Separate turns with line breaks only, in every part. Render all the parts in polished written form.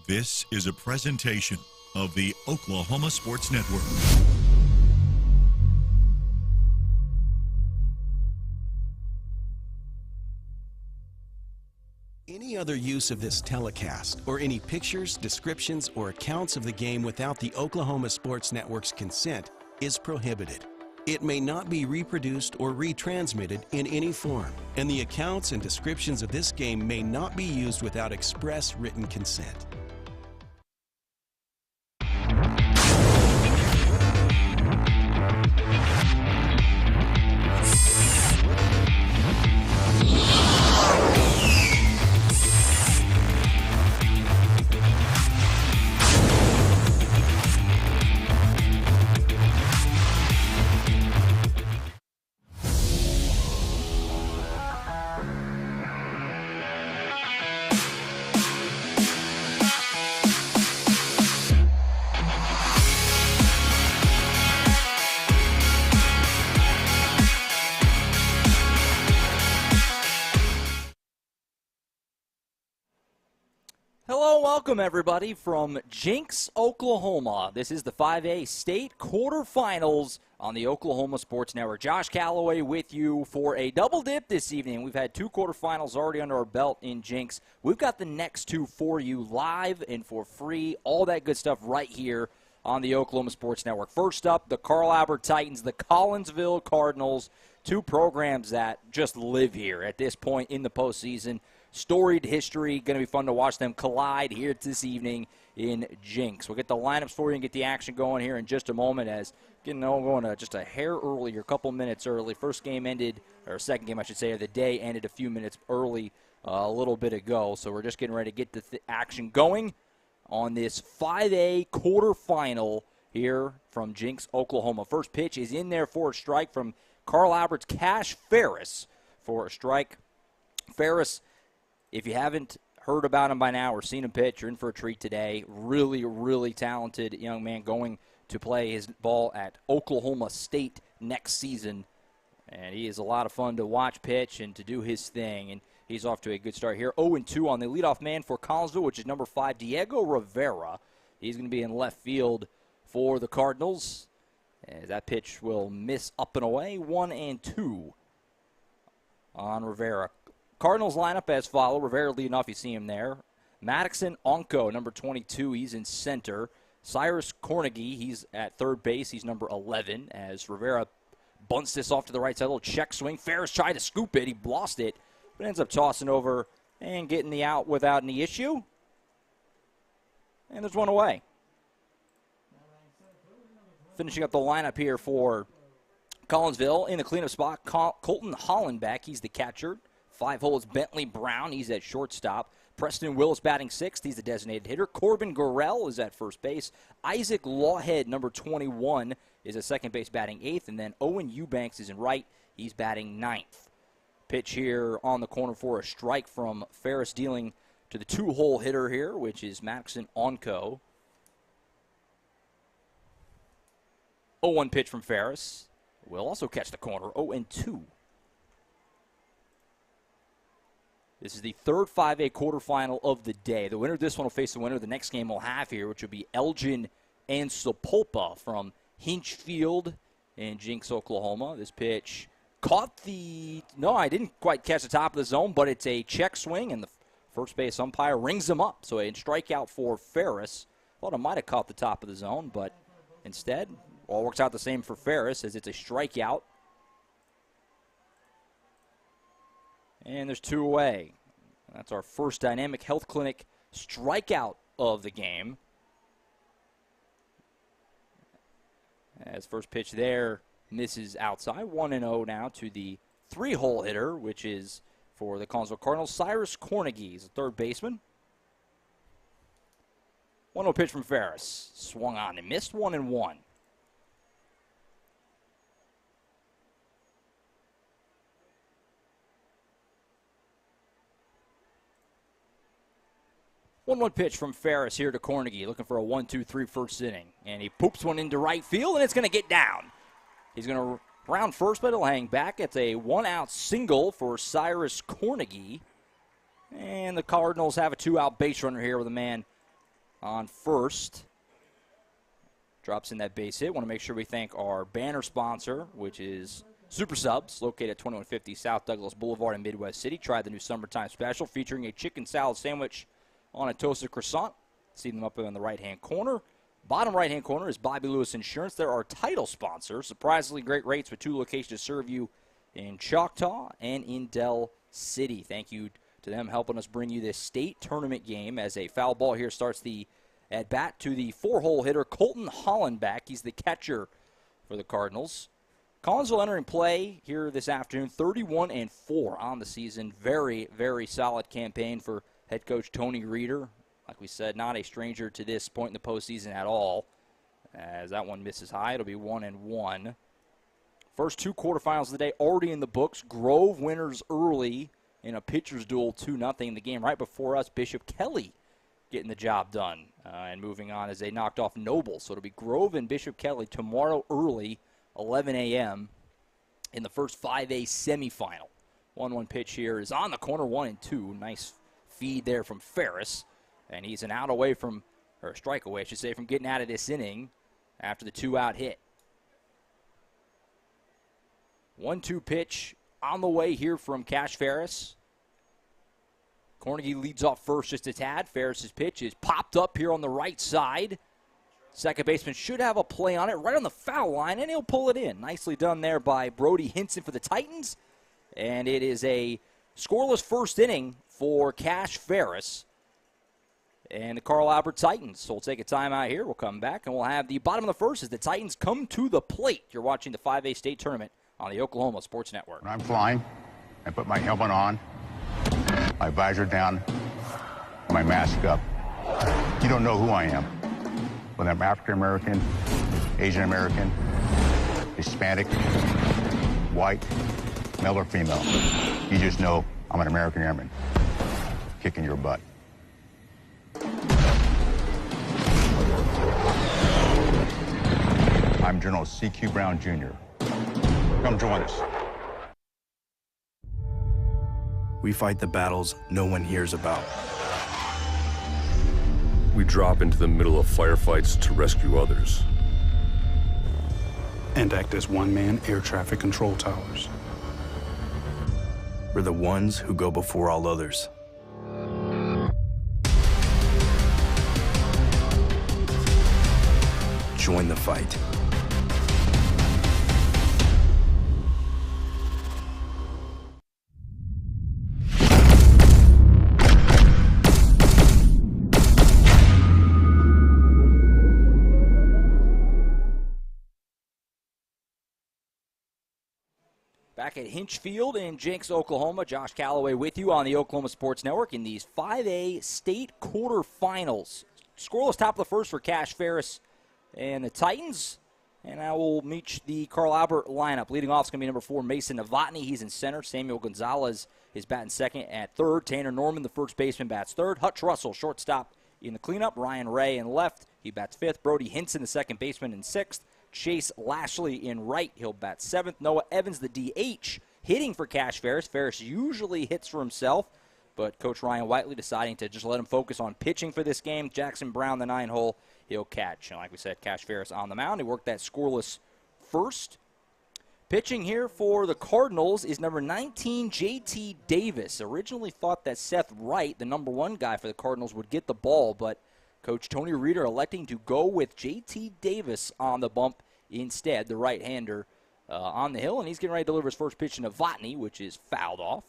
This is a presentation of the Oklahoma Sports Network.
Any other use of this telecast, or any pictures, descriptions, or accounts of the game without the Oklahoma Sports Network's consent is prohibited. It may not be reproduced or retransmitted in any form, and the accounts and descriptions of this game may not be used without express written consent.
Hello, welcome everybody from Jinx, Oklahoma. This is the 5A State Quarterfinals on the Oklahoma Sports Network. Josh Calloway with you for a double dip this evening. We've had two quarterfinals already under our belt in Jinx. We've got the next two for you live and for free. All that good stuff right here on the Oklahoma Sports Network. First up, the Carl Albert Titans, the Collinsville Cardinals, two programs that just live here at this point in the postseason. Storied history. Going to be fun to watch them collide here this evening in Jinx. We'll get the lineups for you and get the action going here in just a moment as going just a hair earlier, a couple minutes early. First game ended, or second game I should say, of the day ended a few minutes early a little bit ago. So we're just getting ready to get the action going on this 5A quarterfinal here from Jinx, Oklahoma. First pitch is in there for a strike from Carl Albert's Cash Ferris for a strike. Ferris, if you haven't heard about him by now or seen him pitch, you're in for a treat today. Really, really talented young man going to play his ball at Oklahoma State next season. And he is a lot of fun to watch pitch and to do his thing. And he's off to a good start here. 0-2 on the leadoff man for Collinsville, which is number 5, Diego Rivera. He's going to be in left field for the Cardinals. As that pitch will miss up and away. 1-2 on Rivera. Cardinals lineup as follow. Rivera leading off, you see him there. Madison Onko, number 22, he's in center. Cyrus Cornegie, he's at third base. He's number 11 as Rivera bunts this off to the right side. A little check swing. Ferris tried to scoop it. He lost it, but ends up tossing over and getting the out without any issue. And there's one away. Finishing up the lineup here for Collinsville in the cleanup spot, Colton Hollenbeck, he's the catcher. 5 holes, Bentley Brown, he's at shortstop. Preston Willis batting 6th, he's the designated hitter. Corbin Gorell is at first base. Isaac Lawhead, number 21, is at second base batting 8th. And then Owen Eubanks is in right, he's batting 9th. Pitch here on the corner for a strike from Ferris, dealing to the 2-hole hitter here, which is Madison Onko. 0-1 pitch from Ferris. Will also catch the corner, 0-2. This is the third 5A quarterfinal of the day. The winner of this one will face the winner of the next game we'll have here, which will be Elgin and Sapulpa from Hinchfield in Jinx, Oklahoma. This pitch caught I didn't quite catch the top of the zone, but it's a check swing, and the first base umpire rings him up. So a strikeout for Ferris. Thought it might have caught the top of the zone, but instead, all works out the same for Ferris as it's a strikeout. And there's 2 away. That's our first Dynamic Health Clinic strikeout of the game. As first pitch there misses outside. 1-0 now to the 3-hole hitter, which is for the Collinsville Cardinals. Cyrus Cornegie is the third baseman. 1-0 pitch from Ferris. Swung on and missed. 1-1. 1-1 pitch from Ferris here to Cornegie, looking for a 1-2-3 first inning. And he poops one into right field, and it's going to get down. He's going to round first, but it'll hang back. It's a 1-out single for Cyrus Cornegie. And the Cardinals have a 2-out base runner here with a man on first. Drops in that base hit. Want to make sure we thank our banner sponsor, which is Super Subs, located at 2150 South Douglas Boulevard in Midwest City. Try the new summertime special featuring a chicken salad sandwich on a toasted croissant. See them up in the right-hand corner. Bottom right-hand corner is Bobby Lewis Insurance. They're our title sponsor. Surprisingly great rates with 2 locations to serve you in Choctaw and in Del City. Thank you to them helping us bring you this state tournament game as a foul ball here starts the at-bat to the 4-hole hitter, Colton Hollenbeck. He's the catcher for the Cardinals. Collinsville entering play here this afternoon, 31-4 on the season. Very, very solid campaign for head coach Tony Reeder. Like we said, not a stranger to this point in the postseason at all. As that one misses high, it'll be 1-1. First 2 quarterfinals of the day already in the books. Grove winners early in a pitcher's duel, 2-0. The game right before us, Bishop Kelly getting the job done and moving on as they knocked off Noble. So it'll be Grove and Bishop Kelly tomorrow early, 11 a.m. in the first 5A semifinal. 1-1 pitch here is on the corner, 1-2. Nice feed there from Ferris. And he's an out away from, or a strike away, I should say, from getting out of this inning after the 2-out hit. 1-2 pitch on the way here from Cash Ferris. Cornegie leads off first just a tad. Ferris's pitch is popped up here on the right side. Second baseman should have a play on it right on the foul line, and he'll pull it in. Nicely done there by Brody Hinson for the Titans. And it is a scoreless first inning for Cash Ferris and the Carl Albert Titans. So we'll take a timeout here. We'll come back, and we'll have the bottom of the first as the Titans come to the plate. You're watching the 5A state tournament on the Oklahoma Sports Network.
When I'm flying, I put my helmet on, my visor down, my mask up. You don't know who I am. Whether I'm African American, Asian American, Hispanic, white, male or female. You just know I'm an American airman kicking your butt. I'm General C.Q. Brown, Jr. Come join us.
We fight the battles no one hears about.
We drop into the middle of firefights to rescue others.
And act as one-man air traffic control towers.
We're the ones who go before all others. Join the fight.
Back at Hinch Field in Jenks, Oklahoma. Josh Calloway with you on the Oklahoma Sports Network in these 5A state quarterfinals. Scoreless top of the first for Cash Ferris and the Titans. And I will meet the Carl Albert lineup. Leading off is going to be number 4, Mason Novotny. He's in center. Samuel Gonzalez is batting second at third. Tanner Norman, the first baseman, bats third. Hutch Russell, shortstop in the cleanup. Ryan Ray in left. He bats fifth. Brody Hinson, the second baseman, in sixth. Chase Lashley in right. He'll bat seventh. Noah Evans, the DH, hitting for Cash Ferris. Ferris usually hits for himself, but Coach Ryan Whiteley deciding to just let him focus on pitching for this game. Jackson Brown, the 9-hole, he'll catch. And like we said, Cash Ferris on the mound. He worked that scoreless first. Pitching here for the Cardinals is number 19, J.T. Davis. Originally thought that Seth Wright, the number 1 guy for the Cardinals, would get the ball, but Coach Tony Reeder electing to go with J.T. Davis on the bump instead, the right-hander on the hill, and he's getting ready to deliver his first pitch to Novotny, which is fouled off.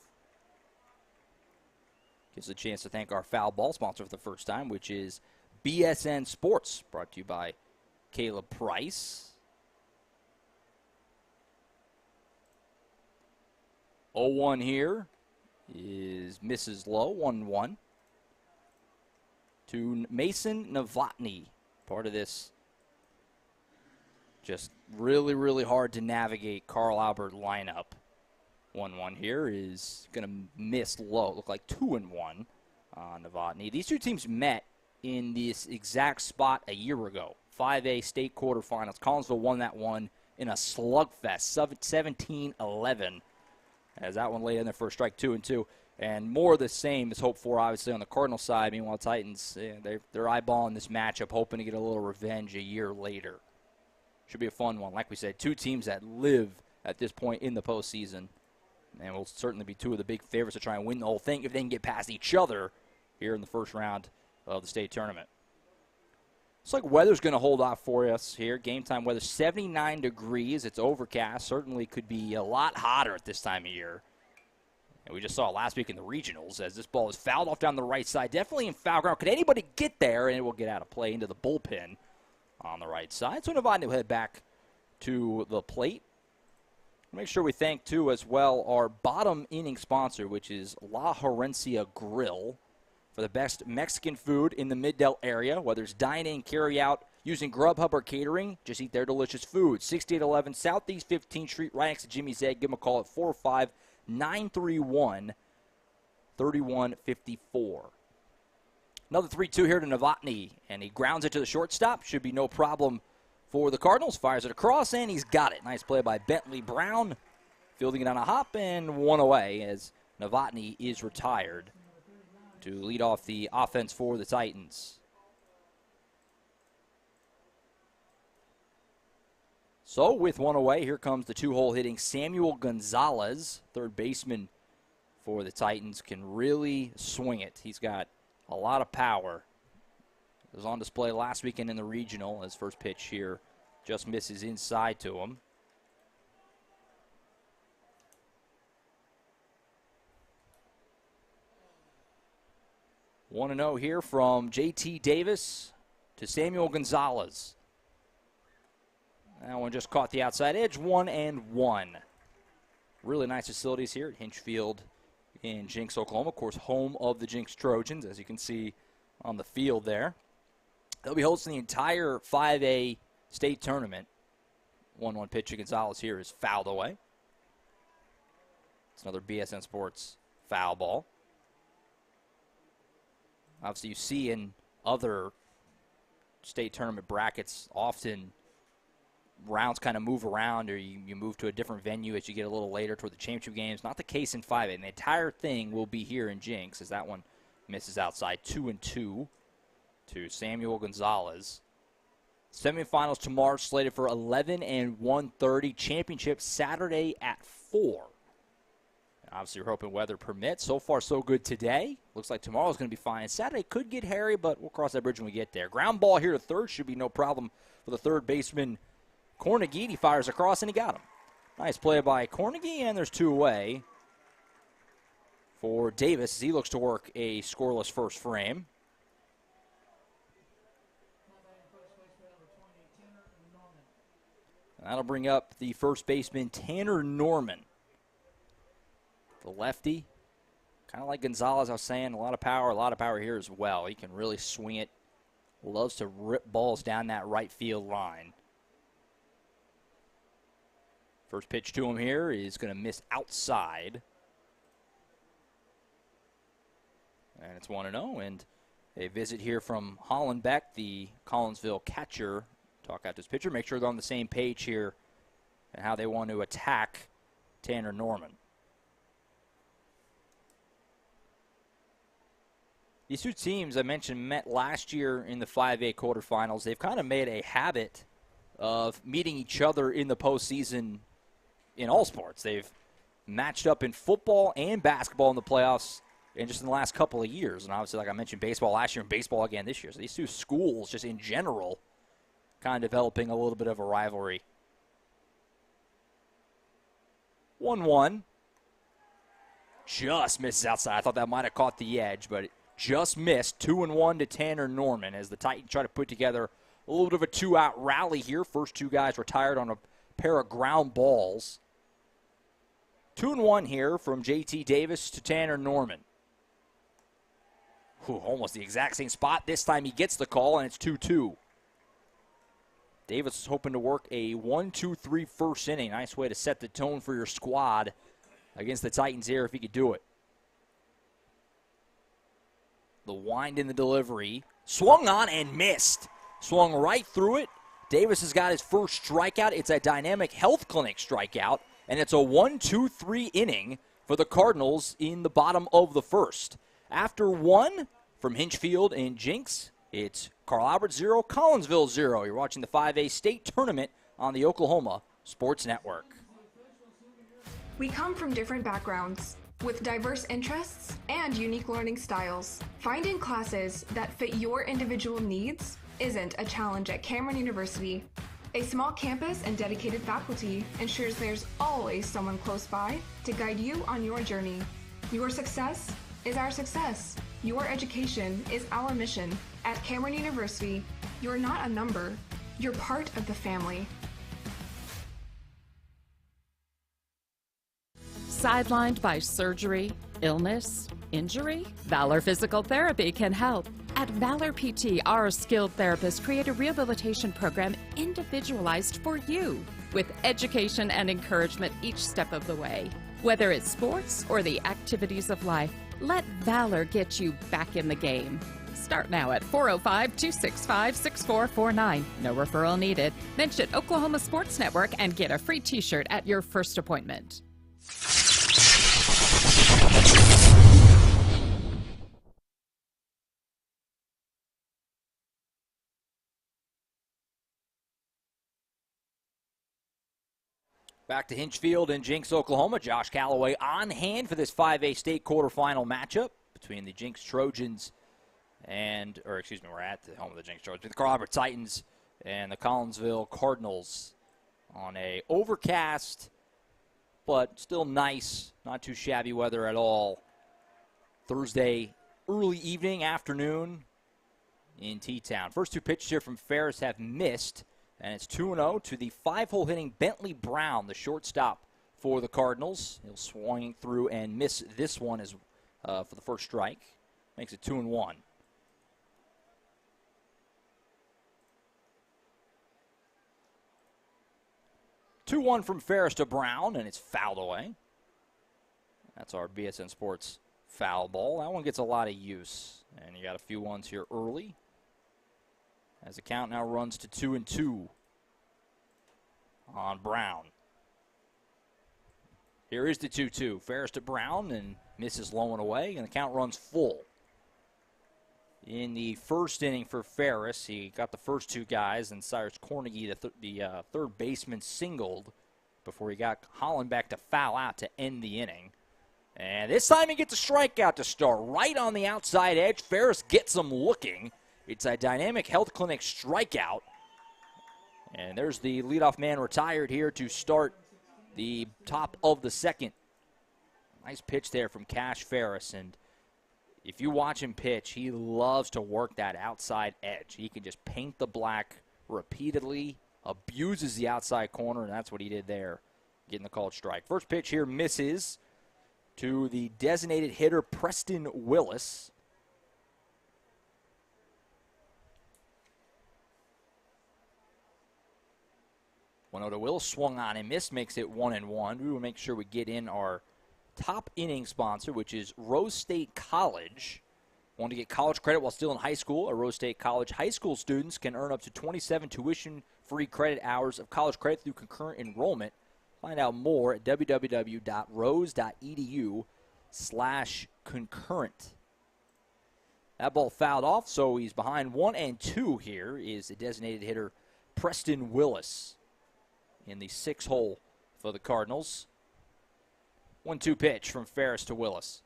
Gives us a chance to thank our foul ball sponsor for the first time, which is BSN Sports, brought to you by Caleb Price. 0-1 here is misses low, 1-1. To Mason Novotny, part of this just really, really hard to navigate Carl Albert lineup. 1-1 here is going to miss low. Look like 2-1 on Novotny. These two teams met in this exact spot a year ago. 5A state quarterfinals. Collinsville won that one in a slugfest, 17-11. As that one laid in there for a strike, 2-2. And more of the same is hoped for, obviously, on the Cardinal side. Meanwhile, Titans, they're eyeballing this matchup, hoping to get a little revenge a year later. Should be a fun one. Like we said, two teams that live at this point in the postseason. And will certainly be two of the big favorites to try and win the whole thing if they can get past each other here in the first round of the state tournament. Looks like weather's going to hold off for us here. Game time weather, 79 degrees. It's overcast. Certainly could be a lot hotter at this time of year. And we just saw it last week in the regionals as this ball is fouled off down the right side. Definitely in foul ground. Could anybody get there? And it will get out of play into the bullpen on the right side. So Novotny will head back to the plate. Make sure we thank, too, as well, our bottom inning sponsor, which is La Herencia Grill, for the best Mexican food in the Mid-Dell area. Whether it's dine-in, carry-out, using Grubhub or catering, just eat their delicious food. 6811 Southeast 15th Street, right next to Jimmy's Egg. Give them a call at 405-931-3154. Another 3-2 here to Novotny, and he grounds it to the shortstop. Should be no problem for the Cardinals. Fires it across, and he's got it. Nice play by Bentley Brown. Fielding it on a hop, and one away as Novotny is retired to lead off the offense for the Titans. So with one away, here comes the two-hole hitting Samuel Gonzalez, third baseman for the Titans, can really swing it. He's got a lot of power. It was on display last weekend in the regional. His first pitch here just misses inside to him. One 1-0 here from J.T. Davis to Samuel Gonzalez. That one just caught the outside edge, 1-1. Really nice facilities here at Hinchfield in Jinx, Oklahoma. Of course, home of the Jinx Trojans, as you can see on the field there. They'll be hosting the entire 5A state tournament. 1-1 pitch to Gonzalez here is fouled away. It's another BSN Sports foul ball. Obviously, you see in other state tournament brackets, often rounds kind of move around, or you move to a different venue as you get a little later toward the championship games. Not the case in 5A. And the entire thing will be here in Jinx, as that one misses outside. 2-2 to Samuel Gonzalez. Semifinals tomorrow slated for 11 and 1:30. Championship Saturday at 4. And obviously, we're hoping weather permits. So far, so good today. Looks like tomorrow's going to be fine. And Saturday could get hairy, but we'll cross that bridge when we get there. Ground ball here to third should be no problem for the third baseman, Cornegie. He fires across, and he got him. Nice play by Cornegie, and there's two away for Davis as he looks to work a scoreless first frame. That'll bring up the first baseman, Tanner Norman. The lefty, kind of like Gonzalez, I was saying, a lot of power here as well. He can really swing it. Loves to rip balls down that right field line. First pitch to him here is going to miss outside. And it's 1-0, and a visit here from Hollenbeck, the Collinsville catcher. Talk out to his pitcher, make sure they're on the same page here and how they want to attack Tanner Norman. These two teams I mentioned met last year in the 5A quarterfinals. They've kind of made a habit of meeting each other in the postseason in all sports. They've matched up in football and basketball in the playoffs in just in the last couple of years. And obviously, like I mentioned, baseball last year and baseball again this year. So these two schools, just in general, kind of developing a little bit of a rivalry. 1-1. Just misses outside. I thought that might have caught the edge, but it just missed. 2-1 to Tanner Norman as the Titans try to put together a little bit of a two-out rally here. First two guys retired on a pair of ground balls. 2-1 here from J.T. Davis to Tanner Norman. Almost the exact same spot. This time he gets the call, and it's 2-2. Davis is hoping to work a 1-2-3 first inning. Nice way to set the tone for your squad against the Titans here if he could do it. The wind in the delivery. Swung on and missed. Swung right through it. Davis has got his first strikeout. It's a Dynamic Health Clinic strikeout, and it's a 1-2-3 inning for the Cardinals in the bottom of the first. After one from Hinchfield and Jinx, it's Carl Albert 0, Collinsville 0. You're watching the 5A state tournament on the Oklahoma Sports Network.
We come from different backgrounds, with diverse interests and unique learning styles. Finding classes that fit your individual needs isn't a challenge at Cameron University. A small campus and dedicated faculty ensures there's always someone close by to guide you on your journey. Your success is our success. Your education is our mission. At Cameron University, you're not a number, you're part of the family.
Sidelined by surgery, illness, injury? Valor Physical Therapy can help. At Valor PT, our skilled therapists create a rehabilitation program individualized for you, with education and encouragement each step of the way. Whether it's sports or the activities of life, let Valor get you back in the game. Start now at 405-265-6449. No referral needed. Mention Oklahoma Sports Network and get a free t-shirt at your first appointment.
Back to Hinchfield and Jinx, Oklahoma. Josh Calloway on hand for this 5A state quarterfinal matchup between the Jinx Trojans we're at the home of the Jinx Trojans, the Carl Albert Titans and the Collinsville Cardinals on a overcast but still nice, not too shabby weather at all. Thursday early evening, afternoon in T-Town. First two pitches here from Ferris have missed. And it's 2-0 to the 5-hole hitting Bentley Brown, the shortstop for the Cardinals. He'll swing through and miss this one as for the first strike. Makes it 2-1. Two-one from Ferris to Brown, and it's fouled away. That's our BSN Sports foul ball. That one gets a lot of use. And you got a few ones here early, as the count now runs to 2-2 on Brown. Here is the 2-2. Ferris to Brown and misses low and away, and the count runs full. In the first inning for Ferris, he got the first two guys, and Cyrus Cornegie, the third baseman, singled before he got Holland back to foul out to end the inning. And this time he gets a strikeout to start right on the outside edge. Ferris gets him looking. It's a Dynamic Health Clinic strikeout. And there's the leadoff man retired here to start the top of the second. Nice pitch there from Cash Ferris. And if you watch him pitch, he loves to work that outside edge. He can just paint the black repeatedly, abuses the outside corner, and that's what he did there, getting the called strike. First pitch here misses to the designated hitter Preston Willis. 1-0 to Willis, swung on and missed, makes it 1-1. We will make sure we get in our top inning sponsor, which is Rose State College. Want to get college credit while still in high school? At Rose State College, high school students can earn up to 27 tuition-free credit hours of college credit through concurrent enrollment. Find out more at www.rose.edu/concurrent. That ball fouled off, so he's behind 1-2 here is the designated hitter Preston Willis in the 6th hole for the Cardinals. 1-2 pitch from Ferris to Willis.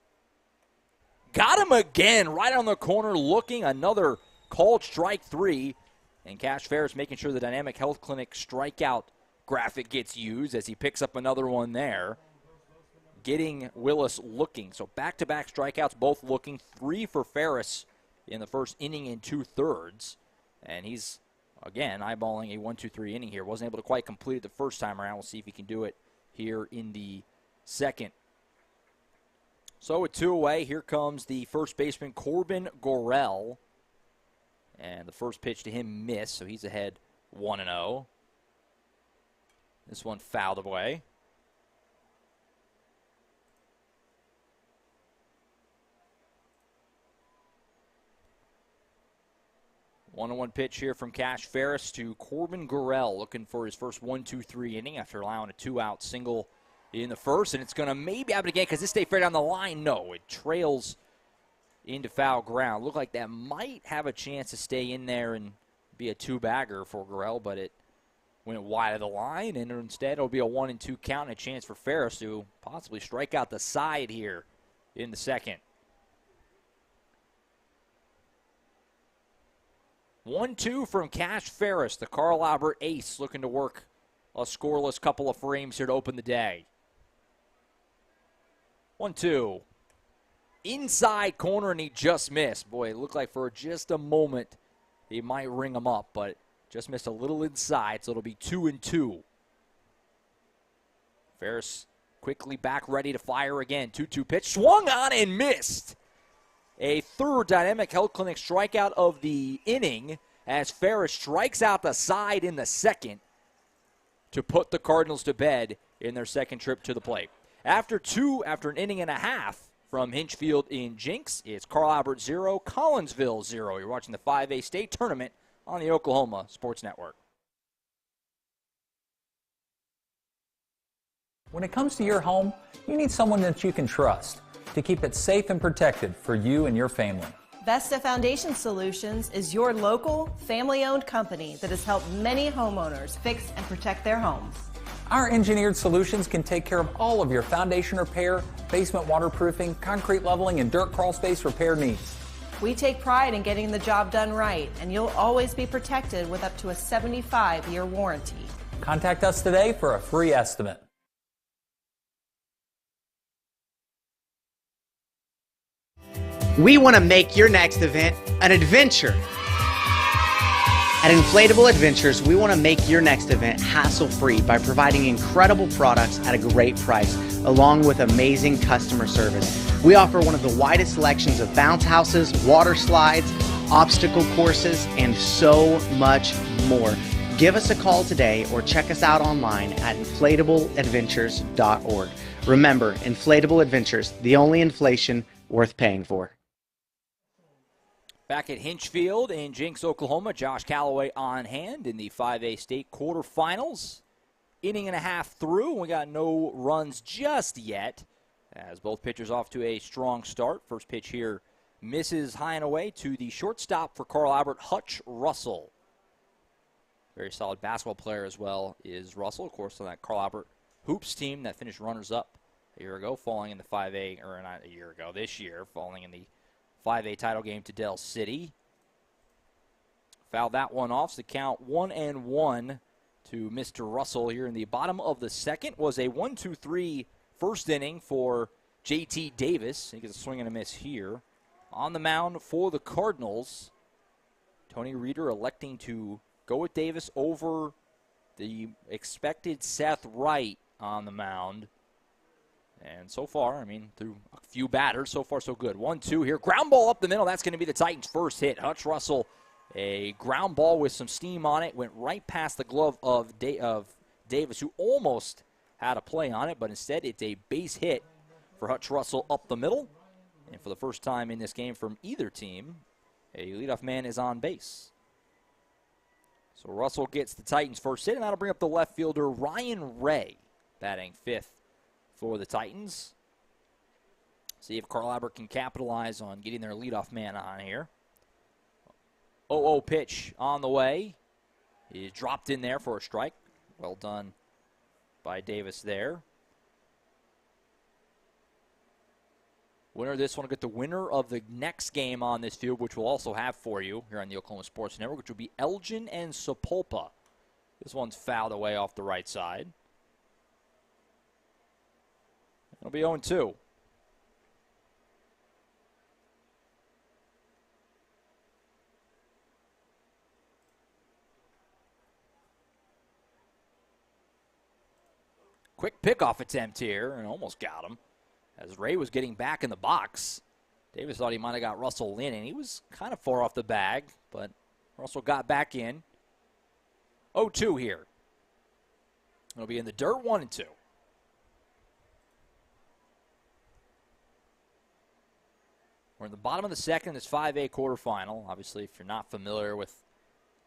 Got him again, right on the corner, looking. Another called strike 3. And Cash Ferris making sure the Dynamic Health Clinic strikeout graphic gets used as he picks up another one there. Getting Willis looking. So back-to-back strikeouts, both looking. 3 for Ferris in the first inning and 2/3. And he's, again, eyeballing a 1-2-3 inning here. Wasn't able to quite complete it the first time around. We'll see if he can do it here in the second. So with 2 away, here comes the first baseman, Corbin Gorell. And the first pitch to him missed, so he's ahead 1-0. This one fouled away. One pitch here from Cash Ferris to Corbin Gorell, looking for his first 1-2-3 inning after allowing a 2-out single in the first, and it's going to maybe happen again because this stayed fair down the line. No, it trails into foul ground. Looked like that might have a chance to stay in there and be a two-bagger for Gorell, but it went wide of the line, and instead it'll be a 1-2 count and a chance for Ferris to possibly strike out the side here in the second. 1-2 from Cash Ferris, the Carl Albert ace, looking to work a scoreless couple of frames here to open the day. 1-2. Inside corner, and he just missed. Boy, it looked like for just a moment he might ring him up, but just missed a little inside, so it'll be 2-2. Ferris quickly back ready to fire again. 2-2 pitch, swung on and missed. A third Dynamic Health Clinic strikeout of the inning as Ferris strikes out the side in the second to put the Cardinals to bed in their second trip to the plate. After an inning and a half from Hinchfield in Jinx, it's Carl Albert 0, Collinsville 0. You're watching the 5A state tournament on the Oklahoma Sports Network.
When it comes to your home, you need someone that you can trust to keep it safe and protected for you and your family.
Vesta Foundation Solutions is your local, family-owned company that has helped many homeowners fix and protect their homes.
Our engineered solutions can take care of all of your foundation repair, basement waterproofing, concrete leveling, and dirt crawl space repair needs.
We take pride in getting the job done right, and you'll always be protected with up to a 75-year warranty.
Contact us today for a free estimate.
We want to make your next event an adventure. At Inflatable Adventures, we want to make your next event hassle-free by providing incredible products at a great price, along with amazing customer service. We offer one of the widest selections of bounce houses, water slides, obstacle courses, and so much more. Give us a call today or check us out online at inflatableadventures.org. Remember, Inflatable Adventures, the only inflation worth paying for.
Back at Hinchfield in Jinx, Oklahoma, Josh Calloway on hand in the 5A state quarterfinals. Inning and a half through. We got no runs just yet as both pitchers off to a strong start. First pitch here misses high and away to the shortstop for Carl Albert, Hutch Russell. Very solid basketball player as well is Russell, of course, on that Carl Albert Hoops team that finished runners-up a year ago, falling in the 5A, or not a year ago, this year, falling in the 5A title game to Del City. Fouled that one off, so the count 1-1 to Mr. Russell here in the bottom of the second. Was a 1-2-3 first inning for J.T. Davis. He gets a swing and a miss here. On the mound for the Cardinals, Tony Reeder electing to go with Davis over the expected Seth Wright on the mound. And so far, I mean, through a few batters, so far so good. 1-2 here. Ground ball up the middle. That's going to be the Titans' first hit. Hutch Russell, a ground ball with some steam on it. Went right past the glove of Davis, who almost had a play on it. But instead, it's a base hit for Hutch Russell up the middle. And for the first time in this game from either team, a leadoff man is on base. So Russell gets the Titans' first hit, and that'll bring up the left fielder Ryan Ray, batting fifth for the Titans. See if Carl Albert can capitalize on getting their leadoff man on here. 0-0 pitch on the way. He dropped in there for a strike. Well done by Davis there. Winner of this one will get the winner of the next game on this field, which we'll also have for you here on the Oklahoma Sports Network, which will be Elgin and Sapulpa. This one's fouled away off the right side. It'll be 0-2. Quick pickoff attempt here, and almost got him. As Ray was getting back in the box, Davis thought he might have got Russell in, and he was kind of far off the bag, but Russell got back in. 0-2 here. It'll be in the dirt, 1-2. We're in the bottom of the second, this 5A quarterfinal. Obviously, if you're not familiar with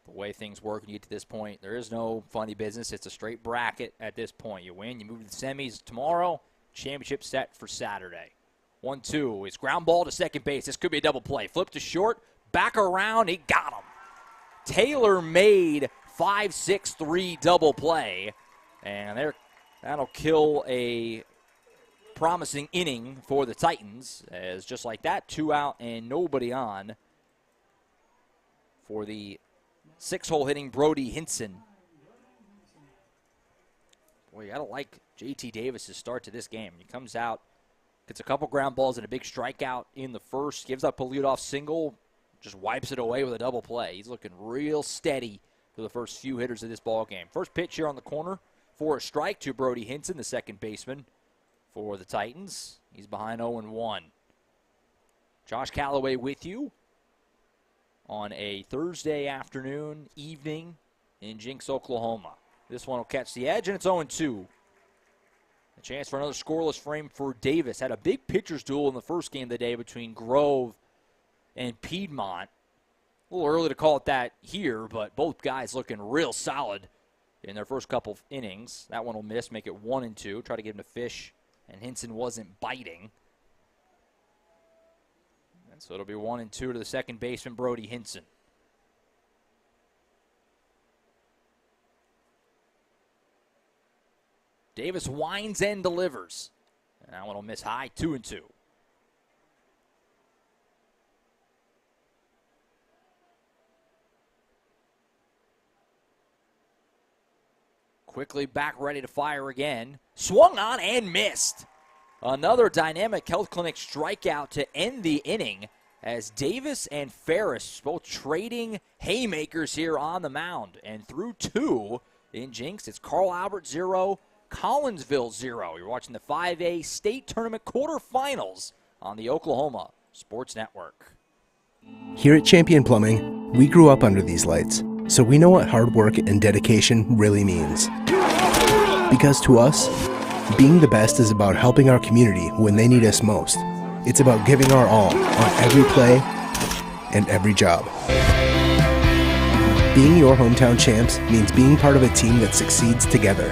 The way things work when you get to this point, there is no funny business. It's a straight bracket at this point. You win, you move to the semis tomorrow, championship set for Saturday. 1-2. It's ground ball to second base. This could be a double play. Flip to short, back around, he got him. Taylor made 5-6-3 double play, and that'll kill a promising inning for the Titans, as just like that, 2 out and nobody on for the 6-hole hitting Brody Hinson. Boy, you got to like J.T. Davis' start to this game. He comes out, gets a couple ground balls and a big strikeout in the first, gives up a leadoff single, just wipes it away with a double play. He's looking real steady for the first few hitters of this ball game. First pitch here on the corner for a strike to Brody Hinson, the second baseman for the Titans. He's behind 0-1. Josh Calloway with you on a Thursday evening in Jinx, Oklahoma. This one will catch the edge, and it's 0-2. A chance for another scoreless frame for Davis. Had a big pitcher's duel in the first game of the day between Grove and Piedmont. A little early to call it that here, but both guys looking real solid in their first couple of innings. That one will miss, make it 1-2. Try to get him to fish, and Hinson wasn't biting. And so it'll be 1-2 to the second baseman, Brody Hinson. Davis winds and delivers. And that one will miss high, 2-2. Quickly back ready to fire again. Swung on and missed. Another Dynamic Health Clinic strikeout to end the inning as Davis and Ferris both trading haymakers here on the mound. And through 2 in Jinx, it's Carl Albert 0, Collinsville 0. You're watching the 5A State Tournament quarterfinals on the Oklahoma Sports Network.
Here at Champion Plumbing, we grew up under these lights, so we know what hard work and dedication really means. Because to us, being the best is about helping our community when they need us most. It's about giving our all on every play and every job. Being your hometown champs means being part of a team that succeeds together.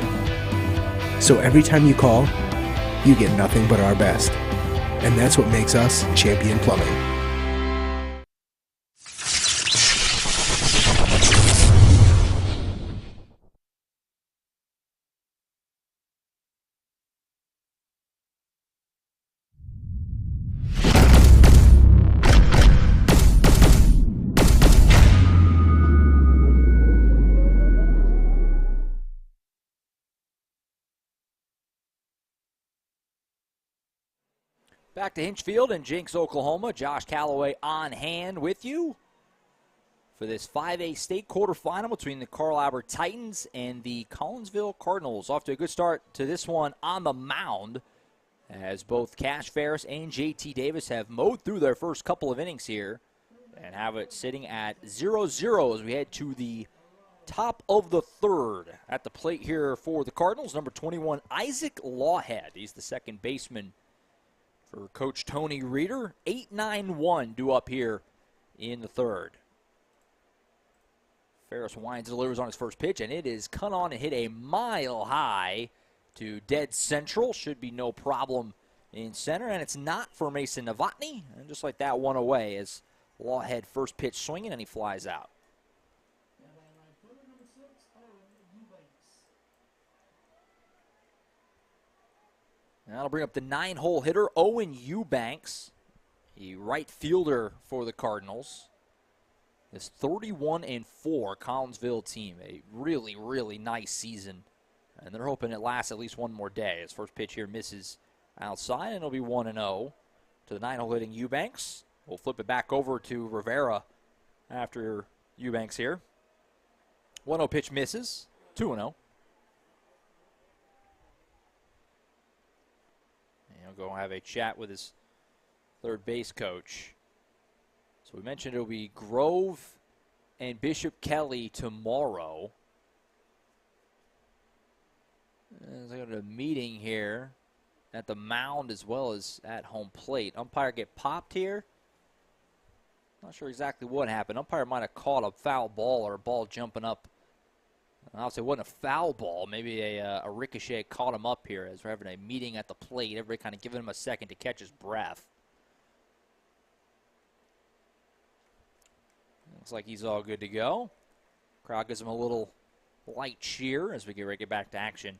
So every time you call, you get nothing but our best. And that's what makes us Champion Plumbing.
Back to Hinchfield in Jinx, Oklahoma. Josh Calloway on hand with you for this 5A state quarterfinal between the Carl Albert Titans and the Collinsville Cardinals. Off to a good start to this one on the mound as both Cash Ferris and J.T. Davis have mowed through their first couple of innings here and have it sitting at 0-0 as we head to the top of the third. At the plate here for the Cardinals, number 21, Isaac Lawhead. He's the second baseman for Coach Tony Reeder. 8-9-1 due up here in the third. Ferris winds, delivers on his first pitch, and it is cut on and hit a mile high to dead central. Should be no problem in center, and it's not for Mason Novotny. And just like that, one away as Lawhead first pitch swinging, and he flies out. And that'll bring up the 9-hole hitter, Owen Eubanks, a right fielder for the Cardinals. This 31-4 Collinsville team, a really, really nice season. And they're hoping it lasts at least one more day. His first pitch here misses outside, and it'll be 1-0 to the 9-hole hitting Eubanks. We'll flip it back over to Rivera after Eubanks here. 1-0 pitch misses, 2-0. Go have a chat with his third base coach. So we mentioned it'll be Grove and Bishop Kelly tomorrow. There's a meeting here at the mound as well as at home plate. Umpire get popped here. Not sure exactly what happened. Umpire might have caught a foul ball or a ball jumping up. Obviously, it wasn't a foul ball. Maybe a ricochet caught him up here as we're having a meeting at the plate. Everybody kind of giving him a second to catch his breath. Looks like he's all good to go. Crowd gives him a little light cheer as we get ready to get back to action.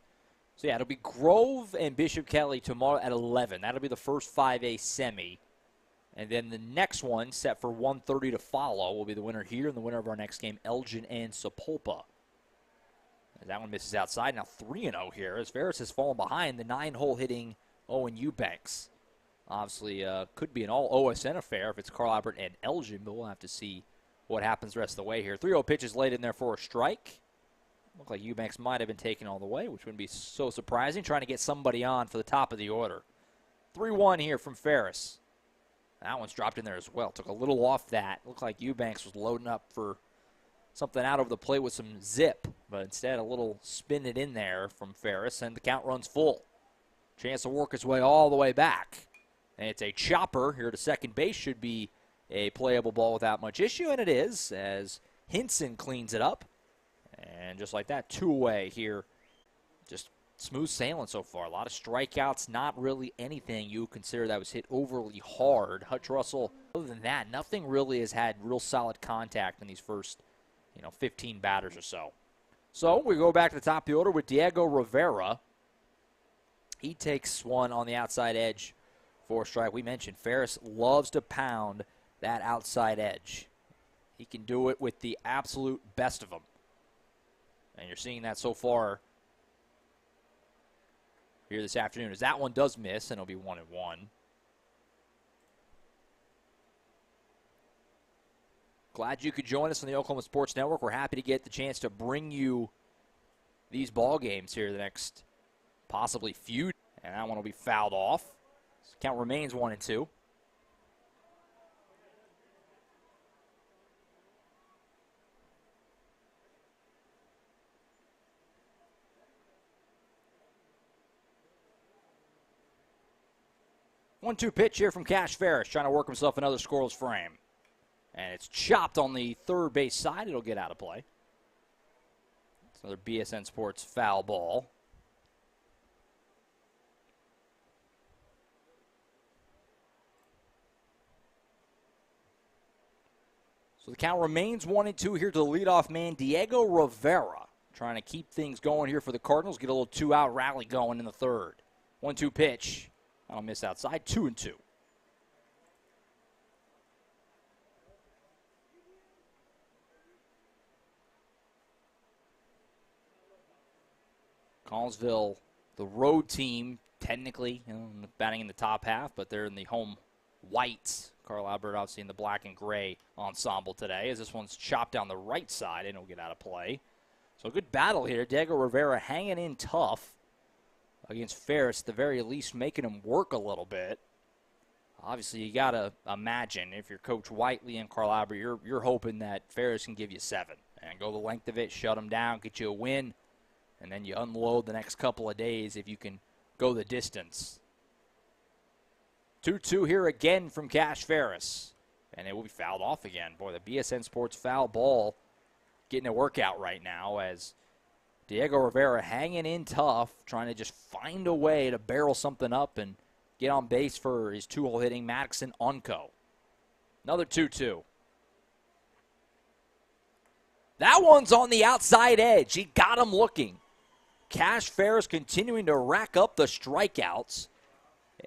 So, yeah, it'll be Grove and Bishop Kelly tomorrow at 11. That'll be the first 5A semi. And then the next one, set for 1:30 to follow, will be the winner here and the winner of our next game, Elgin and Sapulpa. That one misses outside. Now 3-0 here as Ferris has fallen behind the 9-hole hitting Owen Eubanks. Obviously, could be an all OSN affair if it's Carl Albert and Elgin, but we'll have to see what happens the rest of the way here. 3-0 pitch is laid in there for a strike. Looked like Eubanks might have been taken all the way, which wouldn't be so surprising. Trying to get somebody on for the top of the order. 3-1 here from Ferris. That one's dropped in there as well. Took a little off that. Looked like Eubanks was loading up for something out over the plate with some zip, but instead a little spin it in there from Ferris, and the count runs full. Chance to work his way all the way back. And it's a chopper here to second base. Should be a playable ball without much issue, and it is, as Hinson cleans it up. And just like that, 2 away here. Just smooth sailing so far. A lot of strikeouts, not really anything you would consider that was hit overly hard. Hutch Russell, other than that, nothing really has had real solid contact in these first 15 batters or so. So we go back to the top of the order with Diego Rivera. He takes one on the outside edge for a strike. We mentioned Ferris loves to pound that outside edge. He can do it with the absolute best of them. And you're seeing that so far here this afternoon, as that one does miss, and it'll be 1-1. Glad you could join us on the Oklahoma Sports Network. We're happy to get the chance to bring you these ball games here the next possibly few. And that one will be fouled off. Count remains 1-2. One-two pitch here from Cash Ferris, trying to work himself another scoreless frame. And it's chopped on the third base side. It'll get out of play. It's another BSN Sports foul ball. So the count remains 1-2 here to the leadoff man, Diego Rivera. Trying to keep things going here for the Cardinals. Get a little 2-out rally going in the third. 1-2 pitch. I'll miss outside. 2-2. Collinsville, the road team, technically, batting in the top half, but they're in the home whites. Carl Albert obviously in the black and gray ensemble today, as this one's chopped down the right side and it'll get out of play. So a good battle here. Diego Rivera hanging in tough against Ferris, at the very least making him work a little bit. Obviously, you got to imagine if you're Coach Whiteley and Carl Albert, you're hoping that Ferris can give you 7 and go the length of it, shut him down, get you a win, and then you unload the next couple of days if you can go the distance. 2-2 here again from Cash Ferris, and it will be fouled off again. Boy, the BSN Sports foul ball getting a workout right now as Diego Rivera hanging in tough, trying to just find a way to barrel something up and get on base for his 2-hole hitting Madison Unco. Another 2-2. That one's on the outside edge. He got him looking. Cash Ferris continuing to rack up the strikeouts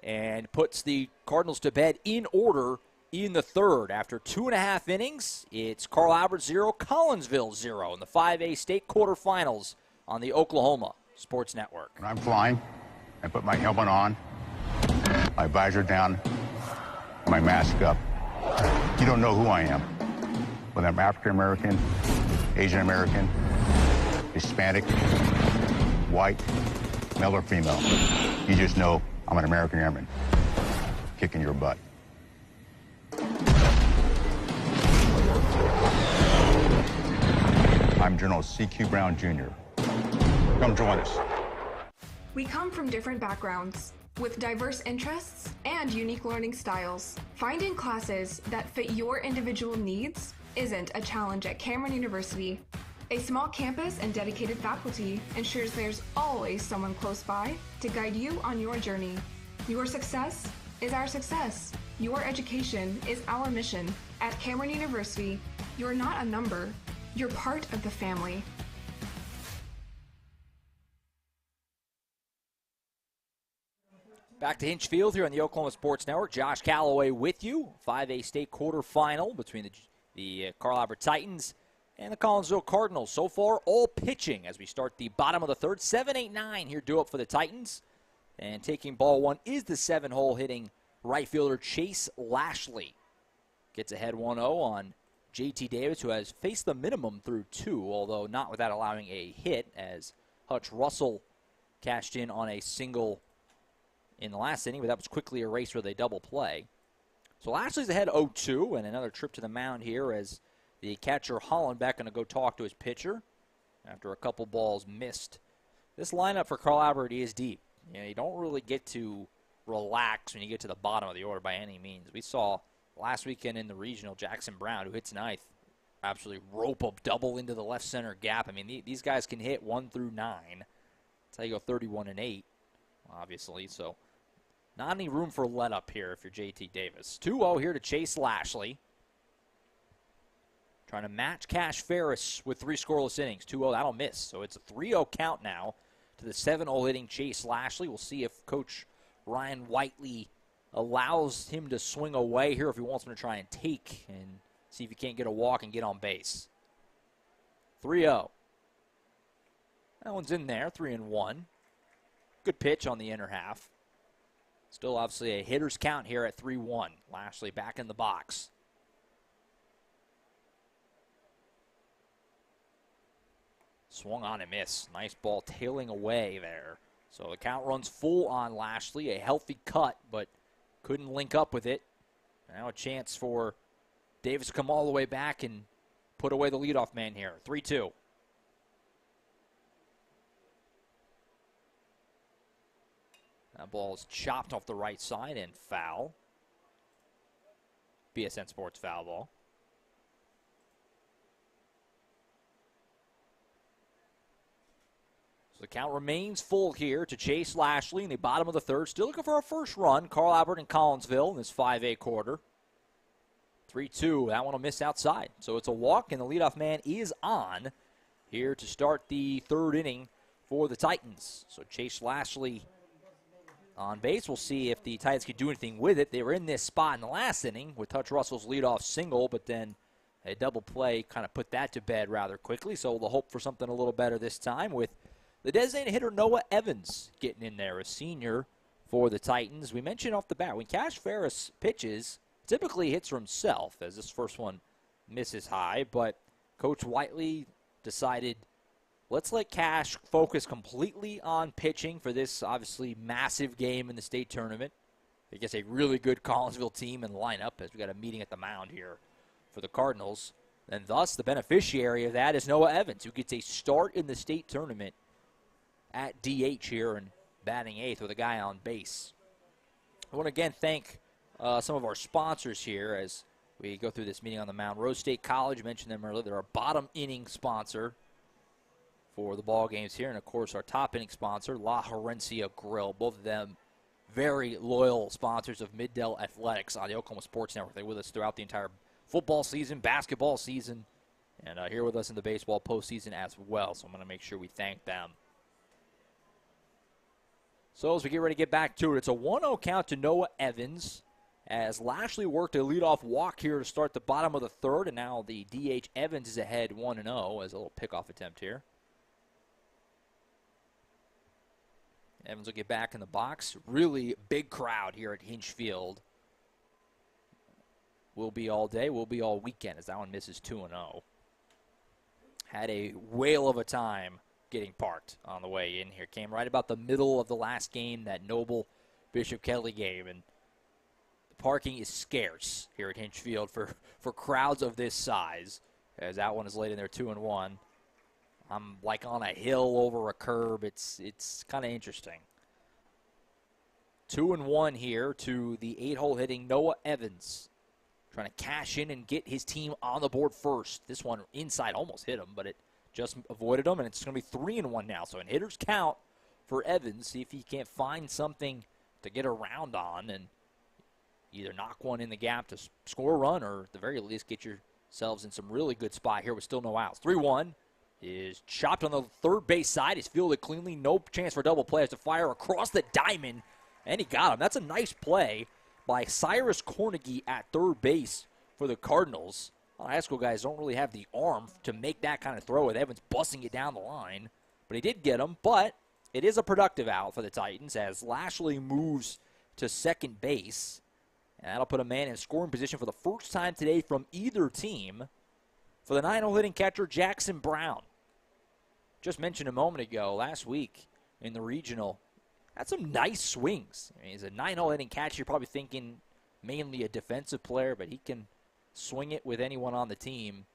and puts the Cardinals to bed in order in the third. After 2.5 innings, it's Carl Albert 0, Collinsville 0 in the 5A state quarterfinals on the Oklahoma Sports Network.
When I'm flying, I put my helmet on, my visor down, my mask up. You don't know who I am. Whether I'm African American, Asian American, Hispanic, white, male or female. You just know I'm an American Airman kicking your butt. I'm General C.Q. Brown, Jr. Come join us.
We come from different backgrounds, with diverse interests and unique learning styles. Finding classes that fit your individual needs isn't a challenge at Cameron University. A small campus and dedicated faculty ensures there's always someone close by to guide you on your journey. Your success is our success. Your education is our mission. At Cameron University, you're not a number, you're part of the family.
Back to Hinch Field here on the Oklahoma Sports Network. Josh Calloway with you. 5A state quarterfinal between the Carl Albert Titans and the Collinsville Cardinals. So far, all pitching as we start the bottom of the third. 7-8-9 here due up for the Titans. And taking ball one is the 7-hole hitting right fielder Chase Lashley. Gets ahead 1-0 on JT Davis, who has faced the minimum through 2, although not without allowing a hit, as Hutch Russell cashed in on a single in the last inning, but that was quickly erased with a double play. So Lashley's ahead 0-2, and another trip to the mound here as the catcher Hollenbeck going to go talk to his pitcher after a couple balls missed. This lineup for Carl Albert is deep. You know, you don't really get to relax when you get to the bottom of the order by any means. We saw last weekend in the regional Jackson Brown, who hits ninth, absolutely rope a double into the left center gap. I mean, these guys can hit 1 through 9. That's how you go 31-8, obviously. So not any room for let up here if you're JT Davis. 2-0 here to Chase Lashley. Trying to match Cash Ferris with 3 scoreless innings. 2-0, that'll miss. So it's a 3-0 count now to the 7-hole hitting Chase Lashley. We'll see if Coach Ryan Whiteley allows him to swing away here, if he wants him to try and take and see if he can't get a walk and get on base. 3-0. That one's in there, 3-1. Good pitch on the inner half. Still obviously a hitter's count here at 3-1. Lashley back in the box. Swung on and missed. Nice ball tailing away there. So the count runs full on Lashley. A healthy cut, but couldn't link up with it. Now a chance for Davis to come all the way back and put away the leadoff man here. 3-2. That ball is chopped off the right side and foul. BSN Sports foul ball. So the count remains full here to Chase Lashley in the bottom of the third. Still looking for a first run. Carl Albert and Collinsville in this 5A quarter. 3-2. That one will miss outside. So it's a walk, and the leadoff man is on here to start the third inning for the Titans. So Chase Lashley on base. We'll see if the Titans can do anything with it. They were in this spot in the last inning with Hutch Russell's leadoff single, but then a double play kind of put that to bed rather quickly. So we'll hope for something a little better this time with the designated hitter Noah Evans getting in there, a senior for the Titans. We mentioned off the bat, when Cash Ferris pitches, typically hits for himself, as this first one misses high, but Coach Whiteley decided, let's let Cash focus completely on pitching for this obviously massive game in the state tournament. I guess a really good Collinsville team in the lineup, as we got a meeting at the mound here for the Cardinals. And thus, the beneficiary of that is Noah Evans, who gets a start in the state tournament at DH here and batting eighth with a guy on base. I want to again thank some of our sponsors here as we go through this meeting on the mound. Rose State College, mentioned them earlier. They're our bottom inning sponsor for the ball games here. And, of course, our top inning sponsor, La Herencia Grill. Both of them very loyal sponsors of Middell Athletics on the Oklahoma Sports Network. They're with us throughout the entire football season, basketball season, and here with us in the baseball postseason as well. So I'm going to make sure we thank them. So as we get ready to get back to it, it's a 1-0 count to Noah Evans as Lashley worked a leadoff walk here to start the bottom of the third, and now the DH Evans is ahead 1-0 as a little pickoff attempt here. Evans will get back in the box. Really big crowd here at Hinch Field. Will be all day, will be all weekend as that one misses 2-0. Had a whale of a time getting parked on the way in here. Came right about the middle of the last game, that Noble Bishop Kelly game, and the parking is scarce here at Hinch Field for crowds of this size, as that one is laid in there 2-1. I'm like on a hill over a curb. It's kind of interesting. 2-1 here to the 8-hole hitting Noah Evans. Trying to cash in and get his team on the board first. This one inside almost hit him, but it just avoided him, and it's going to be 3-1 now. So in hitters count for Evans, see if he can't find something to get around on and either knock one in the gap to score a run or at the very least get yourselves in some really good spot here with still no outs. 3-1 is chopped on the third base side. He's fielded cleanly. No chance for double play. Has to fire across the diamond, and he got him. That's a nice play by Cyrus Cornegie at third base for the Cardinals. High school guys don't really have the arm to make that kind of throw with Evans busting it down the line. But he did get him, but it is a productive out for the Titans as Lashley moves to second base. And that'll put a man in scoring position for the first time today from either team for the 9-hole hitting catcher Jackson Brown. Just mentioned a moment ago, last week in the regional, had some nice swings. I mean, he's a 9-hole hitting catcher. You're probably thinking mainly a defensive player, but he can swing it with anyone on the team.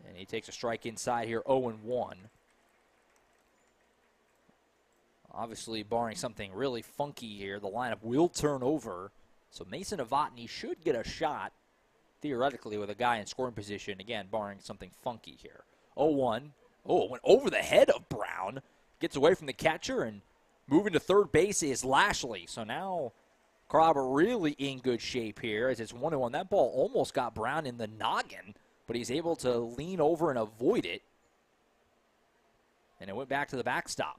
And he takes a strike inside here, 0-1. Obviously, barring something really funky here, the lineup will turn over. So Mason Novotny should get a shot, theoretically, with a guy in scoring position. Again, barring something funky here. 0-1. Oh, it went over the head of Brown. Gets away from the catcher, and moving to third base is Lashley. So now Carrabba really in good shape here as it's 1-1. That ball almost got Brown in the noggin, but he's able to lean over and avoid it. And it went back to the backstop,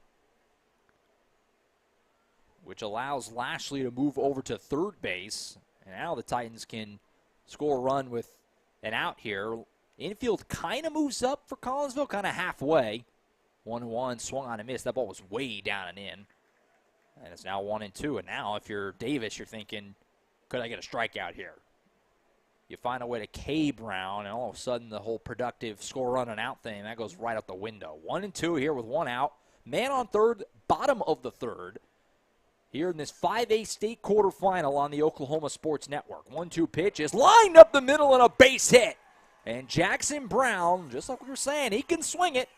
which allows Lashley to move over to third base. And now the Titans can score a run with an out here. Infield kind of moves up for Collinsville, kind of halfway. 1-1, swung on and missed. That ball was way down and in. And it's now 1-2. And now if you're Davis, you're thinking, could I get a strikeout here? You find a way to K Brown, and all of a sudden the whole productive score run and out thing, that goes right out the window. 1-2 here with one out. Man on third, bottom of the third. Here in this 5A state quarterfinal on the Oklahoma Sports Network. 1-2 pitch is lined up the middle and a base hit. And Jackson Brown, just like we were saying, he can swing it.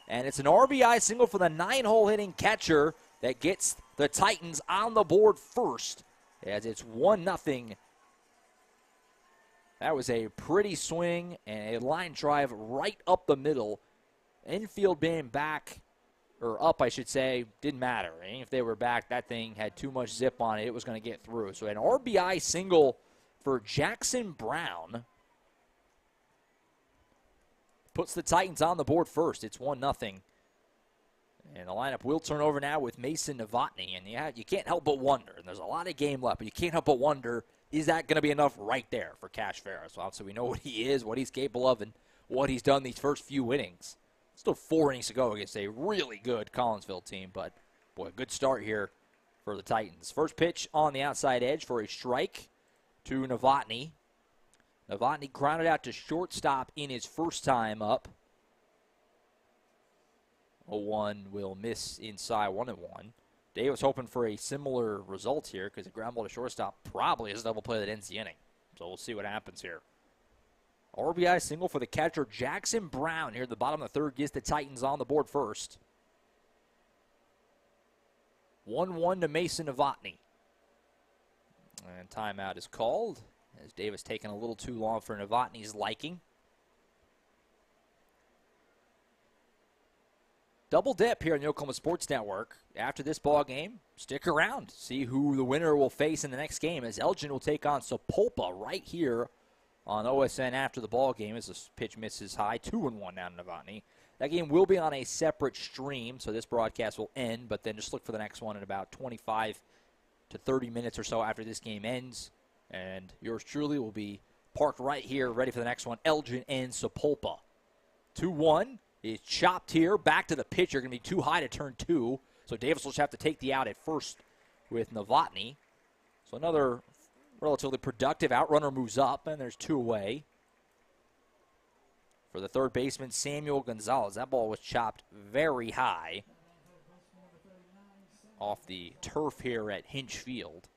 And it's an RBI single for the 9-hole hitting catcher that gets the Titans on the board first as it's 1-0. That was a pretty swing and a line drive right up the middle. Infield being back, or up I should say, didn't matter. And if they were back, that thing had too much zip on it. It was going to get through. So an RBI single for Jackson Brown puts the Titans on the board first. It's 1-0. And the lineup will turn over now with Mason Novotny. And yeah, you can't help but wonder, and there's a lot of game left, but you can't help but wonder, is that going to be enough right there for Cash Ferris? Well, obviously we know what he is, what he's capable of, and what he's done these first few innings. Still 4 innings to go against a really good Collinsville team, but boy, a good start here for the Titans. First pitch on the outside edge for a strike to Novotny. Novotny grounded out to shortstop in his first time up. 0-1 will miss inside, 1-1. Dave was hoping for a similar result here because a ground ball to shortstop probably is a double play that ends the inning. So we'll see what happens here. RBI single for the catcher Jackson Brown here at the bottom of the third gets the Titans on the board first. 1-1 to Mason Novotny. And timeout is called as Davis taking a little too long for Novotny's liking. Double dip here on the Oklahoma Sports Network. After this ball game, stick around. See who the winner will face in the next game as Elgin will take on Sapulpa right here on OSN after the ball game as this pitch misses high. 2-1 now to Novotny. That game will be on a separate stream, so this broadcast will end, but then just look for the next one in about 25 to 30 minutes or so after this game ends. And yours truly will be parked right here, ready for the next one. Elgin and Sapulpa. 2-1 is chopped here. Back to the pitcher. Going to be too high to turn 2. So Davis will just have to take the out at first with Novotny. So another relatively productive outrunner moves up, and there's 2 away. For the third baseman, Samuel Gonzalez. That ball was chopped very high off the turf here at Hinch Field.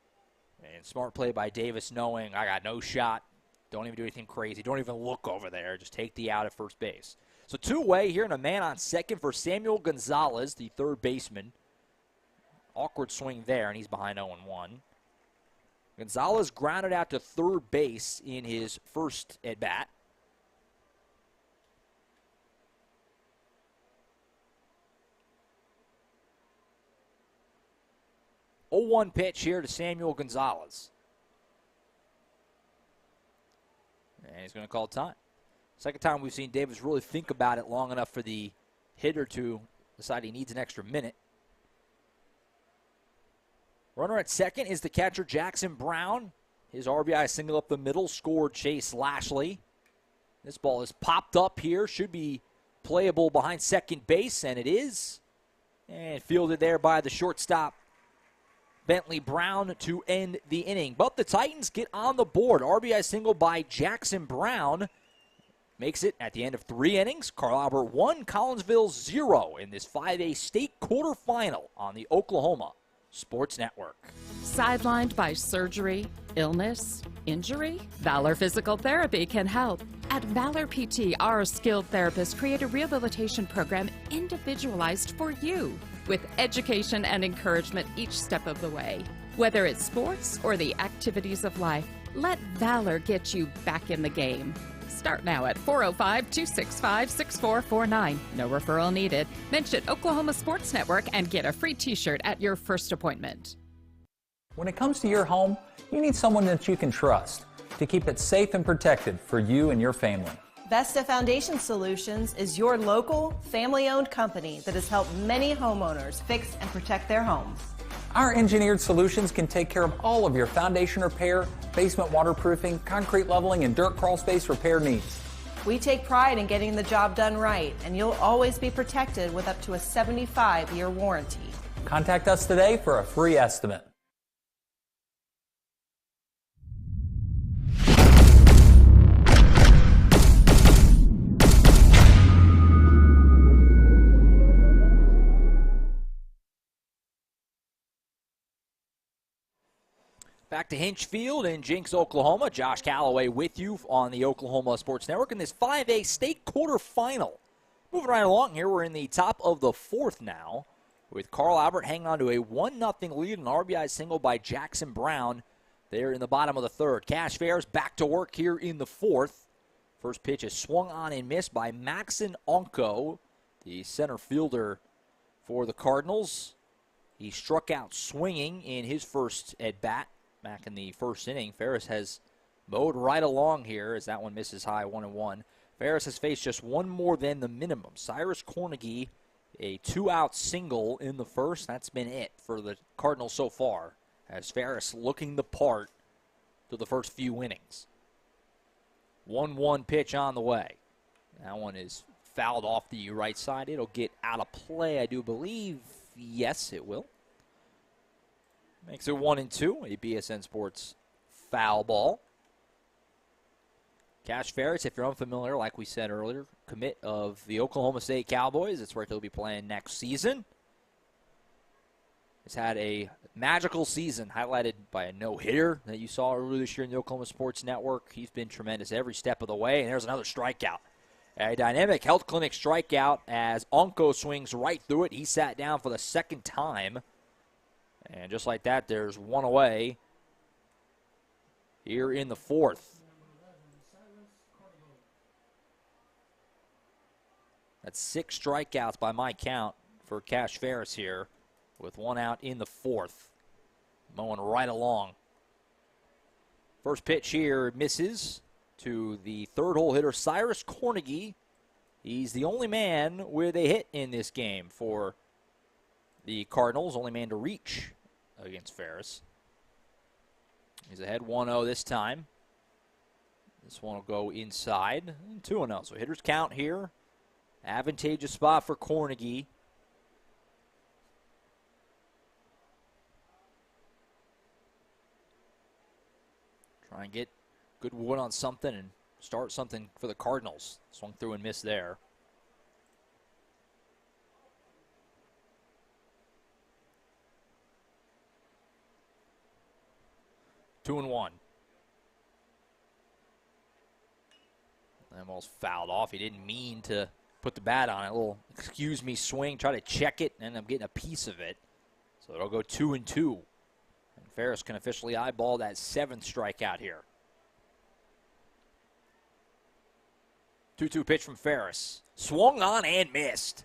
And smart play by Davis knowing I got no shot. Don't even do anything crazy. Don't even look over there. Just take the out at first base. So 2 away here and a man on second for Samuel Gonzalez, the third baseman awkward swing there, and he's behind 0-1. Gonzalez grounded out to third base in his first at-bat. Oh, 0-1 pitch here to Samuel Gonzalez. And he's going to call time. Second time we've seen Davis really think about it long enough for the hitter to decide he needs an extra minute. Runner at second is the catcher, Jackson Brown. His RBI single up the middle scored Chase Lashley. This ball is popped up here. Should be playable behind second base, and it is. And fielded there by the shortstop, Bentley Brown, to end the inning. But the Titans get on the board. RBI single by Jackson Brown makes it at the end of 3 innings. Carl Albert 1, Collinsville 0 in this 5A state quarterfinal on the Oklahoma Sports Network.
Sidelined by surgery, illness, injury? Valor Physical Therapy can help. At Valor PT, our skilled therapists create a rehabilitation program individualized for you, with education and encouragement each step of the way. Whether it's sports or the activities of life, let Valor get you back in the game. Start now at 405-265-6449. No referral needed. Mention Oklahoma Sports Network and get a free t-shirt at your first appointment.
When it comes to your home, you need someone that you can trust to keep it safe and protected for you and your family.
Vesta Foundation Solutions is your local, family-owned company that has helped many homeowners fix and protect their homes.
Our engineered solutions can take care of all of your foundation repair, basement waterproofing, concrete leveling, and dirt crawl space repair needs.
We take pride in getting the job done right, and you'll always be protected with up to a 75-year warranty.
Contact us today for a free estimate.
Back to Hinch Field in Jinx, Oklahoma. Josh Calloway with you on the Oklahoma Sports Network in this 5A state quarterfinal. Moving right along here, we're in the top of the 4th now, with Carl Albert hanging on to a 1-0 lead, an RBI single by Jackson Brown there in the bottom of the 3rd. Cash Ferris back to work here in the 4th. First pitch is swung on and missed by Maxon Onko, the center fielder for the Cardinals. He struck out swinging in his first at-bat. Back in the first inning, Ferris has mowed right along here as that one misses high, 1-1. Ferris has faced just one more than the minimum. Cyrus Cornegie, a 2-out single in the first. That's been it for the Cardinals so far, as Ferris looking the part through the first few innings. 1-1 pitch on the way. That one is fouled off the right side. It'll get out of play, I do believe. Yes, it will. Makes it 1-2, a BSN Sports foul ball. Cash Ferris, if you're unfamiliar, like we said earlier, commit of the Oklahoma State Cowboys. That's where he'll be playing next season. He's had a magical season highlighted by a no-hitter that you saw earlier this year in the Oklahoma Sports Network. He's been tremendous every step of the way, and there's another strikeout. A dynamic health clinic strikeout as Onko swings right through it. He sat down for the second time. And just like that, there's one away here in the 4th. That's 6 strikeouts by my count for Cash Ferris here, with 1 out in the 4th. Mowing right along. First pitch here misses to the 3rd-hole hitter, Cyrus Cornegie. He's the only man with a hit in this game for the Cardinals, only man to reach against Ferris. He's ahead 1-0 this time. This one will go inside. 2-0. So hitters count here. Advantageous spot for Cornegie. Try and get good wood on something and start something for the Cardinals. Swung through and missed there. 2-1. That ball's fouled off. He didn't mean to put the bat on it. A little excuse me swing, try to check it, and end up getting a piece of it. So it'll go 2-2. And Ferris can officially eyeball that 7th strikeout here. 2-2 pitch from Ferris. Swung on and missed.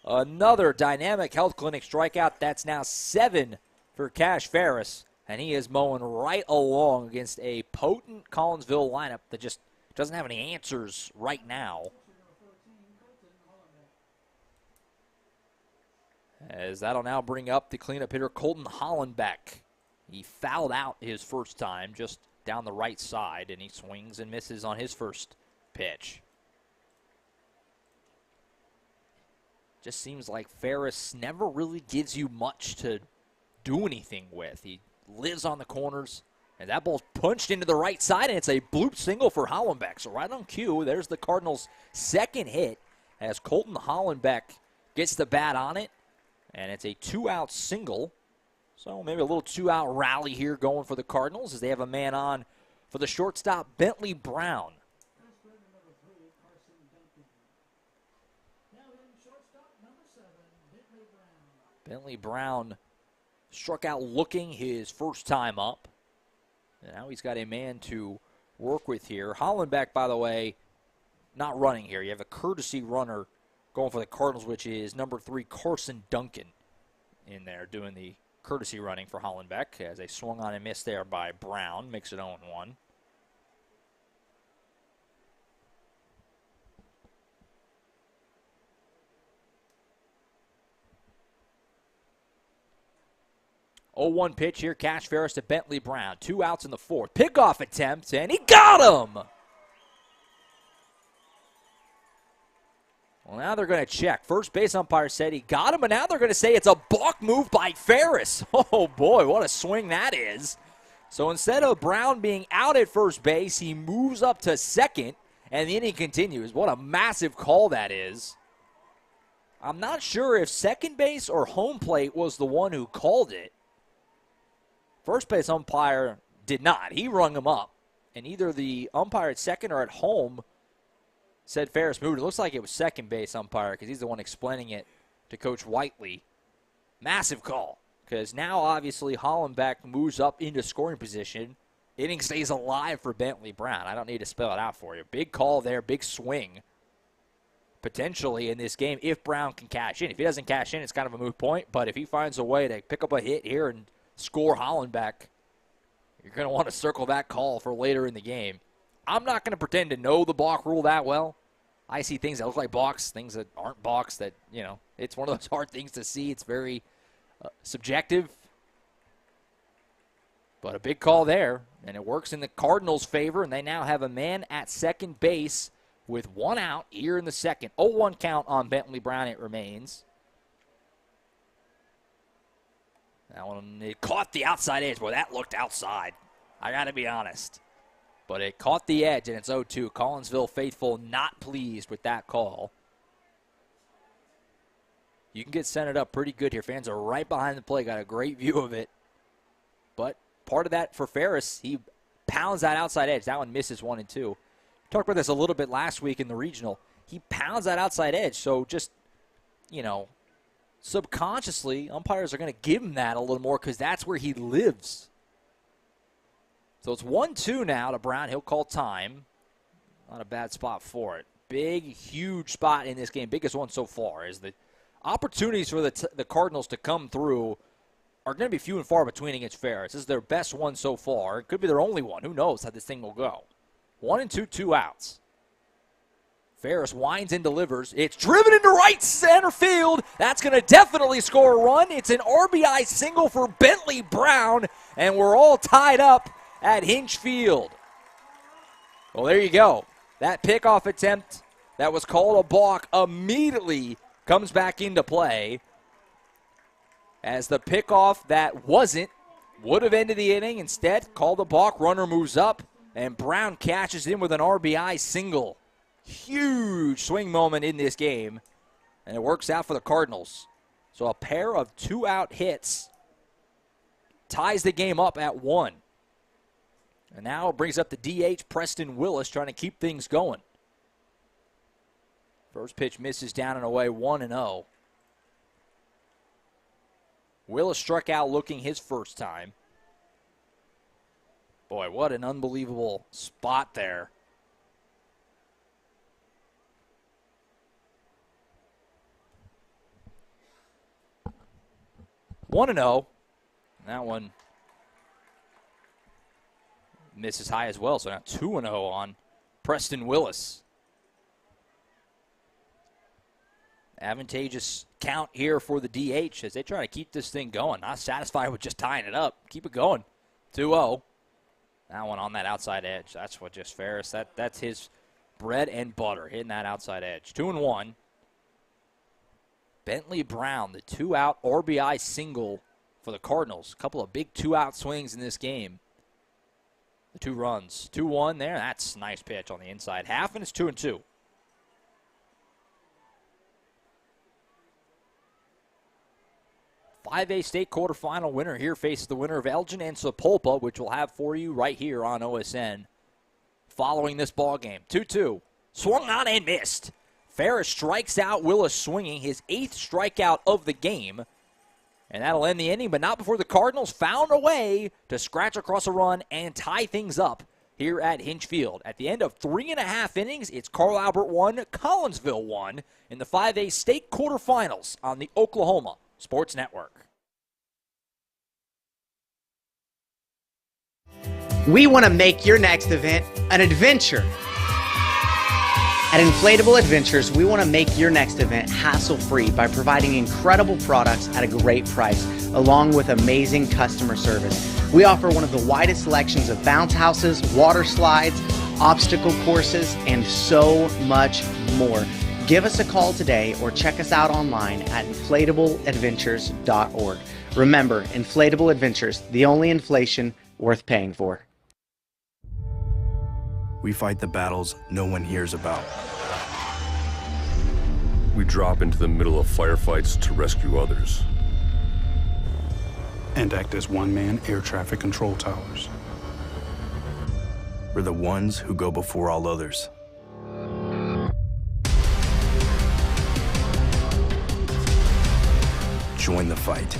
Another Dynamic Health Clinic strikeout. That's now 7 for Cash Ferris. And he is mowing right along against a potent Collinsville lineup that just doesn't have any answers right now. As that'll now bring up the cleanup hitter, Colton Hollenbeck. He fouled out his first time just down the right side, and he swings and misses on his first pitch. Just seems like Ferris never really gives you much to do anything with. He lives on the corners, and that ball's punched into the right side, and it's a bloop single for Hollenbeck. So right on cue, there's the Cardinals' second hit as Colton Hollenbeck gets the bat on it, and it's a 2-out single. So maybe a little 2-out rally here going for the Cardinals as they have a man on for the shortstop, Bentley Brown. Bentley Brown struck out looking his first time up. And now he's got a man to work with here. Hollenbeck, by the way, not running here. You have a courtesy runner going for the Cardinals, which is number 3, Carson Duncan, in there doing the courtesy running for Hollenbeck as they swung on and missed there by Brown. Makes it 0-1. Oh-1 pitch here, Cash Ferris to Bentley Brown. 2 outs in the 4th. Pickoff attempt, and he got him! Well, now they're going to check. First base umpire said he got him, but now they're going to say it's a balk move by Ferris. Oh, boy, what a swing that is. So instead of Brown being out at first base, he moves up to second, and the inning continues. What a massive call that is. I'm not sure if second base or home plate was the one who called it. First base umpire did not. He rung him up. And either the umpire at second or at home said Ferris moved. It looks like it was second base umpire because he's the one explaining it to Coach Whiteley. Massive call because now obviously Hollenbeck moves up into scoring position. Inning stays alive for Bentley Brown. I don't need to spell it out for you. Big call there, big swing potentially in this game if Brown can cash in. If he doesn't cash in, it's kind of a moot point. But if he finds a way to pick up a hit here and score Hollenbeck, you're going to want to circle that call for later in the game. I'm not going to pretend to know the balk rule that well. I see things that look like balks, things that aren't balks that, you know, it's one of those hard things to see. It's very subjective. But a big call there, and it works in the Cardinals' favor, and they now have a man at second base with 1 out here in the second. 0-1 count on Bentley Brown, it remains. That one, it caught the outside edge. Boy, that looked outside. I got to be honest. But it caught the edge, and it's 0-2. Collinsville faithful not pleased with that call. You can get centered up pretty good here. Fans are right behind the plate. Got a great view of it. But part of that for Ferris, he pounds that outside edge. That one misses 1 and 2. Talked about this a little bit last week in the regional. He pounds that outside edge. So just, you know, subconsciously, umpires are going to give him that a little more because that's where he lives. So it's 1-2 now to Brown. He'll call time. Not a bad spot for it. Big, huge spot in this game. Biggest one so far is the opportunities for the Cardinals to come through are going to be few and far between against Ferris. This is their best one so far. It could be their only one. Who knows how this thing will go. 1 and 2, 2 outs. Ferris winds and delivers. It's driven into right center field. That's going to definitely score a run. It's an RBI single for Bentley Brown, and we're all tied up at Hinch Field. Well, there you go. That pickoff attempt that was called a balk immediately comes back into play as the pickoff that wasn't would have ended the inning. Instead, called a balk. Runner moves up, and Brown cashes in with an RBI single. Huge swing moment in this game, and it works out for the Cardinals. So a pair of 2-out hits ties the game up at 1. And now it brings up the DH, Preston Willis, trying to keep things going. First pitch misses down and away, 1-0. Willis struck out looking his first time. Boy, what an unbelievable spot there. One and 0. That one misses high as well, so now 2-0 on Preston Willis. Advantageous count here for the DH as they try to keep this thing going. Not satisfied with just tying it up. Keep it going. 2-0. That one on that outside edge. That's what just Ferris. That's his bread and butter, hitting that outside edge. 2-1. Bentley Brown, the 2-out RBI single for the Cardinals. A couple of big 2-out swings in this game. The 2 runs. 2-1 there. That's a nice pitch on the inside half, and it's 2-2. A state quarterfinal winner here faces the winner of Elgin and Sapulpa, which we'll have for you right here on OSN following this ball game. 2-2. Swung on and missed. Ferris strikes out Willis swinging, his 8th strikeout of the game. And that'll end the inning, but not before the Cardinals found a way to scratch across a run and tie things up here at Hinch Field. At the end of 3.5 innings, it's Carl Albert 1, Collinsville 1 in the 5A state quarterfinals on the Oklahoma Sports Network.
We want to make your next event an adventure. At Inflatable Adventures, we want to make your next event hassle-free by providing incredible products at a great price, along with amazing customer service. We offer one of the widest selections of bounce houses, water slides, obstacle courses, and so much more. Give us a call today or check us out online at inflatableadventures.org. Remember, Inflatable Adventures, the only inflation worth paying for.
We fight the battles no one hears about.
We drop into the middle of firefights to rescue others.
And act as one-man air traffic control towers.
We're the ones who go before all others. Join the fight.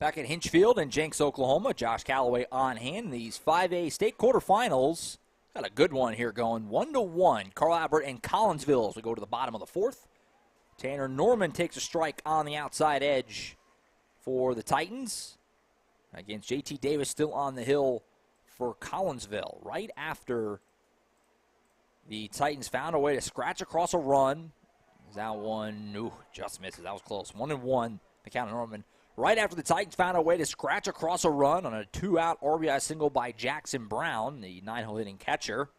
Back at Hinch Field in Jenks, Oklahoma, Josh Calloway on hand. These 5A state quarterfinals. Got a good one here going. 1-1. Carl Albert and Collinsville as we go to the bottom of the 4th. Tanner Norman takes a strike on the outside edge for the Titans. Against JT Davis still on the hill for Collinsville. Right after the Titans found a way to scratch across a run. That one, just misses. That was close. 1-1, the count of Norman. Right after the Titans found a way to scratch across a run on a 2-out RBI single by Jackson Brown, the 9-hole hitting catcher,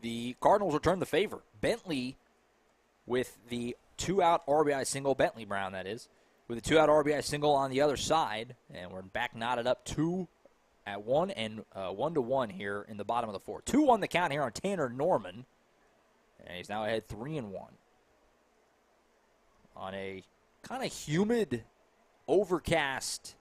the Cardinals returned the favor. Bentley with the 2-out RBI single, Bentley Brown that is, with a 2-out RBI single on the other side, and we're back knotted up 2-1 and 1-1 here in the bottom of the 4th. 2-1 the count here on Tanner Norman, and he's now ahead 3-1 on a kind of humid, overcast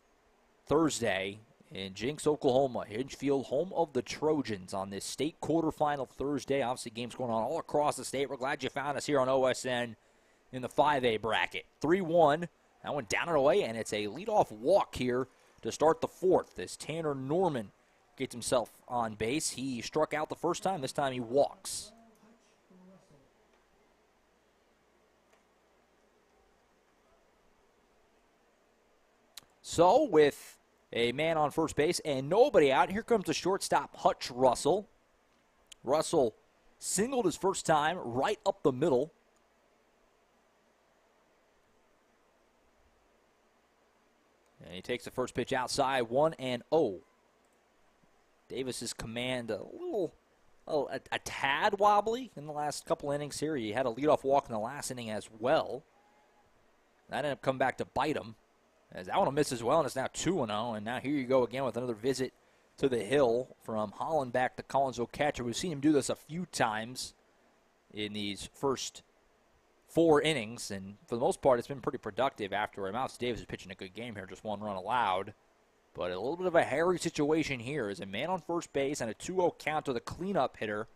Thursday in Jenks, Oklahoma. Hinch Field, home of the Trojans on this state quarterfinal Thursday. Obviously, games going on all across the state. We're glad you found us here on OSN in the 5A bracket. 3-1. That one down and away, and it's a leadoff walk here to start the 4th as Tanner Norman gets himself on base. He struck out the first time. This time he walks. So, with a man on first base and nobody out, here comes the shortstop, Hutch Russell. Russell singled his first time right up the middle. And he takes the first pitch outside, 1-0. Davis's command a tad wobbly in the last couple innings here. He had a leadoff walk in the last inning as well. That ended up coming back to bite him. As that one will miss as well, and it's now 2-0. And now here you go again with another visit to the hill from Holland back to Collinsville catcher. We've seen him do this a few times in these first 4 innings, and for the most part, it's been pretty productive after Mouse Davis is pitching a good game here, just 1 run allowed. But a little bit of a hairy situation here as a man on first base and a 2-0 count to the cleanup hitter,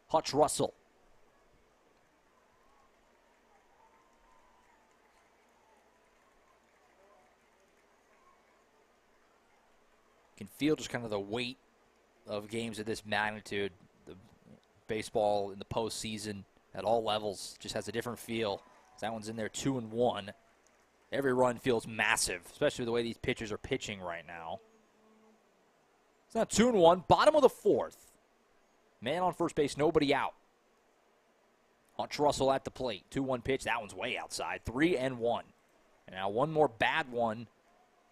Hutch Russell. You can feel just kind of the weight of games of this magnitude. The baseball in the postseason at all levels just has a different feel. That one's in there 2-1. Every run feels massive, especially the way these pitchers are pitching right now. It's now 2-1, bottom of the 4th. Man on first base, nobody out. Hutch Russell at the plate. 2-1 pitch, that one's way outside. 3-1. And now one more bad one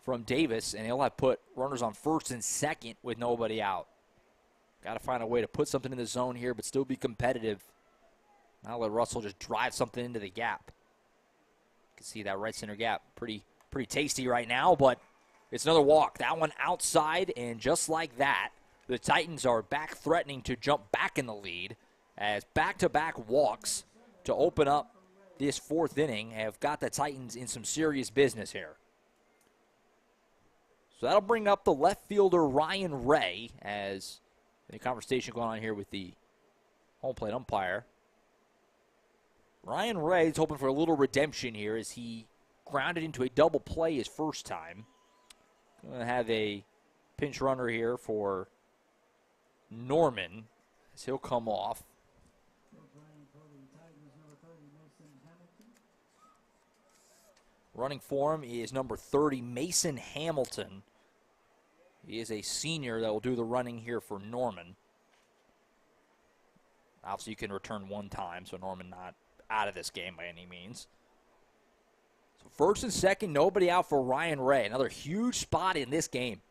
from Davis, and he'll have put runners on first and second with nobody out. Got to find a way to put something in the zone here, but still be competitive. Now let Russell just drive something into the gap. You can see that right center gap pretty tasty right now, but it's another walk. That one outside, and just like that, the Titans are back threatening to jump back in the lead as back-to-back walks to open up this 4th inning have got the Titans in some serious business here. So that'll bring up the left fielder Ryan Ray as the conversation going on here with the home plate umpire. Ryan Ray is hoping for a little redemption here as he grounded into a double play his first time. Going to have a pinch runner here for Norman as he'll come off. Running for him is number 30, Mason Hamilton. He is a senior that will do the running here for Norman. Obviously, you can return 1 time, so Norman not out of this game by any means. So first and second, nobody out for Ryan Ray. Another huge spot in this game.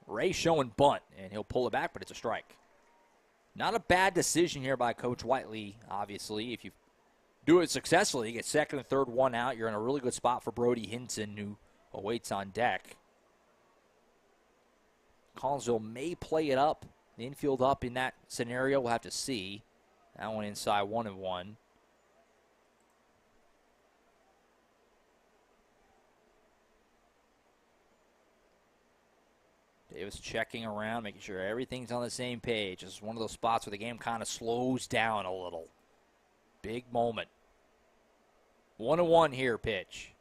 Ray showing bunt, and he'll pull it back, but it's a strike. Not a bad decision here by Coach Whiteley, obviously. If you do it successfully, you get second and third, 1 out. You're in a really good spot for Brody Hinson, who awaits on deck. Collinsville may play it up, the infield up in that scenario. We'll have to see. That one inside 1-1. Davis checking around, making sure everything's on the same page. This is one of those spots where the game kind of slows down a little. Big moment. 1-1 here, pitch.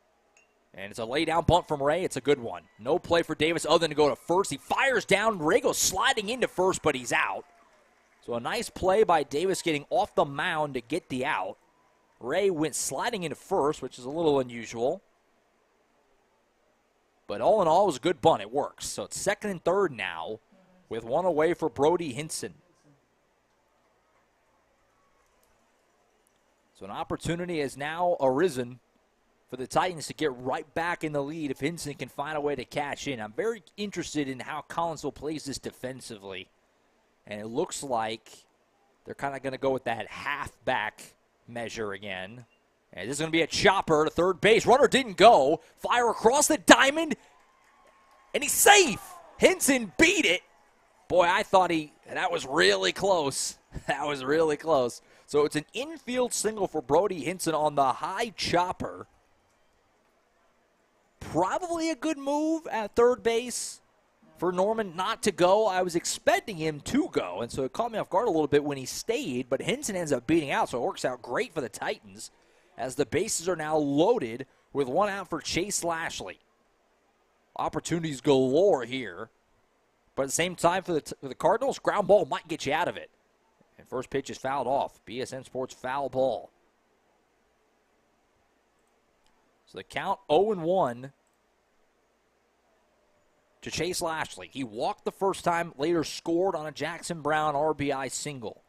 And it's a lay-down bunt from Ray. It's a good one. No play for Davis other than to go to first. He fires down. Ray goes sliding into first, but he's out. So a nice play by Davis getting off the mound to get the out. Ray went sliding into first, which is a little unusual. But all in all, it was a good bunt. It works. So it's second and third now with 1 away for Brody Hinson. So an opportunity has now arisen for the Titans to get right back in the lead if Hinson can find a way to cash in. I'm very interested in how Collinsville plays this defensively. And it looks like they're kind of going to go with that half-back measure again. And this is going to be a chopper to third base. Runner didn't go. Fire across the diamond. And he's safe. Hinson beat it. Boy, I thought that was really close. That was really close. So it's an infield single for Brody Hinson on the high chopper. Probably a good move at third base for Norman not to go. I was expecting him to go, and so it caught me off guard a little bit when he stayed, but Hinson ends up beating out, so it works out great for the Titans as the bases are now loaded with 1 out for Chase Lashley. Opportunities galore here, but at the same time for the Cardinals, ground ball might get you out of it. And first pitch is fouled off. BSN Sports foul ball. So the count 0-1 to Chase Lashley. He walked the first time, later scored on a Jackson Brown RBI single.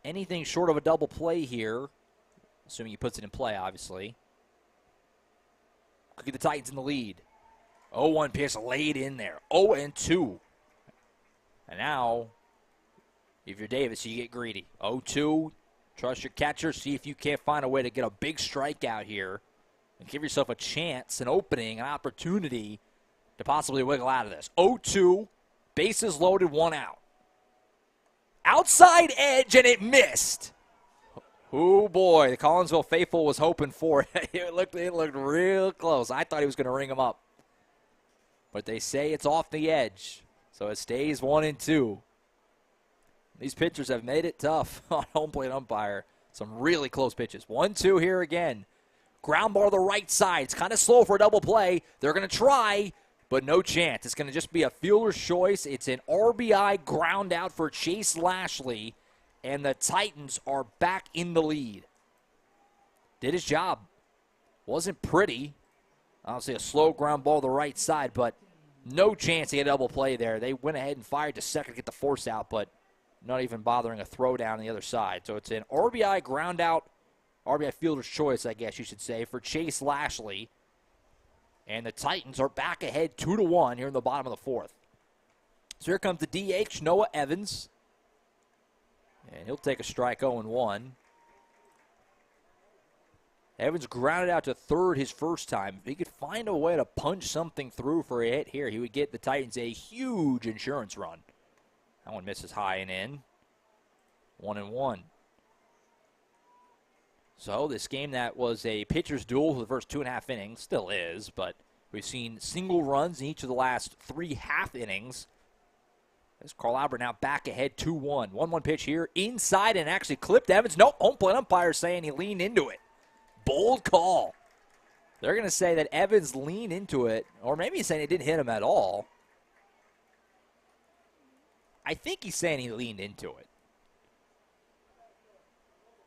Anything short of a double play here, assuming he puts it in play, obviously, could get the Titans in the lead. 0-1 pitch laid in there. 0-2. And now, if you're Davis, you get greedy. 0-2. Trust your catcher. See if you can't find a way to get a big strikeout here and give yourself a chance, an opening, an opportunity to possibly wiggle out of this. 0-2, bases loaded, 1 out. Outside edge, and it missed. Oh, boy, the Collinsville faithful was hoping for it. It looked real close. I thought he was going to ring him up. But they say it's off the edge, so it stays 1-2. These pitchers have made it tough on home plate umpire. Some really close pitches. 1-2 here again. Ground ball to the right side. It's kind of slow for a double play. They're going to try, but no chance. It's going to just be a fielder's choice. It's an RBI ground out for Chase Lashley, and the Titans are back in the lead. Did his job. Wasn't pretty. Obviously a slow ground ball to the right side, but no chance to get a double play there. They went ahead and fired to second to get the force out, but not even bothering a throw down on the other side. So it's an RBI ground out, RBI fielder's choice, I guess you should say, for Chase Lashley. And the Titans are back ahead 2-1 here in the bottom of the fourth. So here comes the DH, Noah Evans. And he'll take a strike 0-1. Evans grounded out to third his first time. If he could find a way to punch something through for a hit here, he would get the Titans a huge insurance run. That one misses high and in. 1-1. So this game that was a pitcher's duel for the first 2.5 innings, still is, but we've seen single runs in each of the last 3 half innings. As Carl Albert now back ahead 2-1. 1-1 pitch here inside and actually clipped Evans. Nope, home plate umpire saying he leaned into it. Bold call. They're going to say that Evans leaned into it, or maybe he's saying it didn't hit him at all. I think he's saying he leaned into it.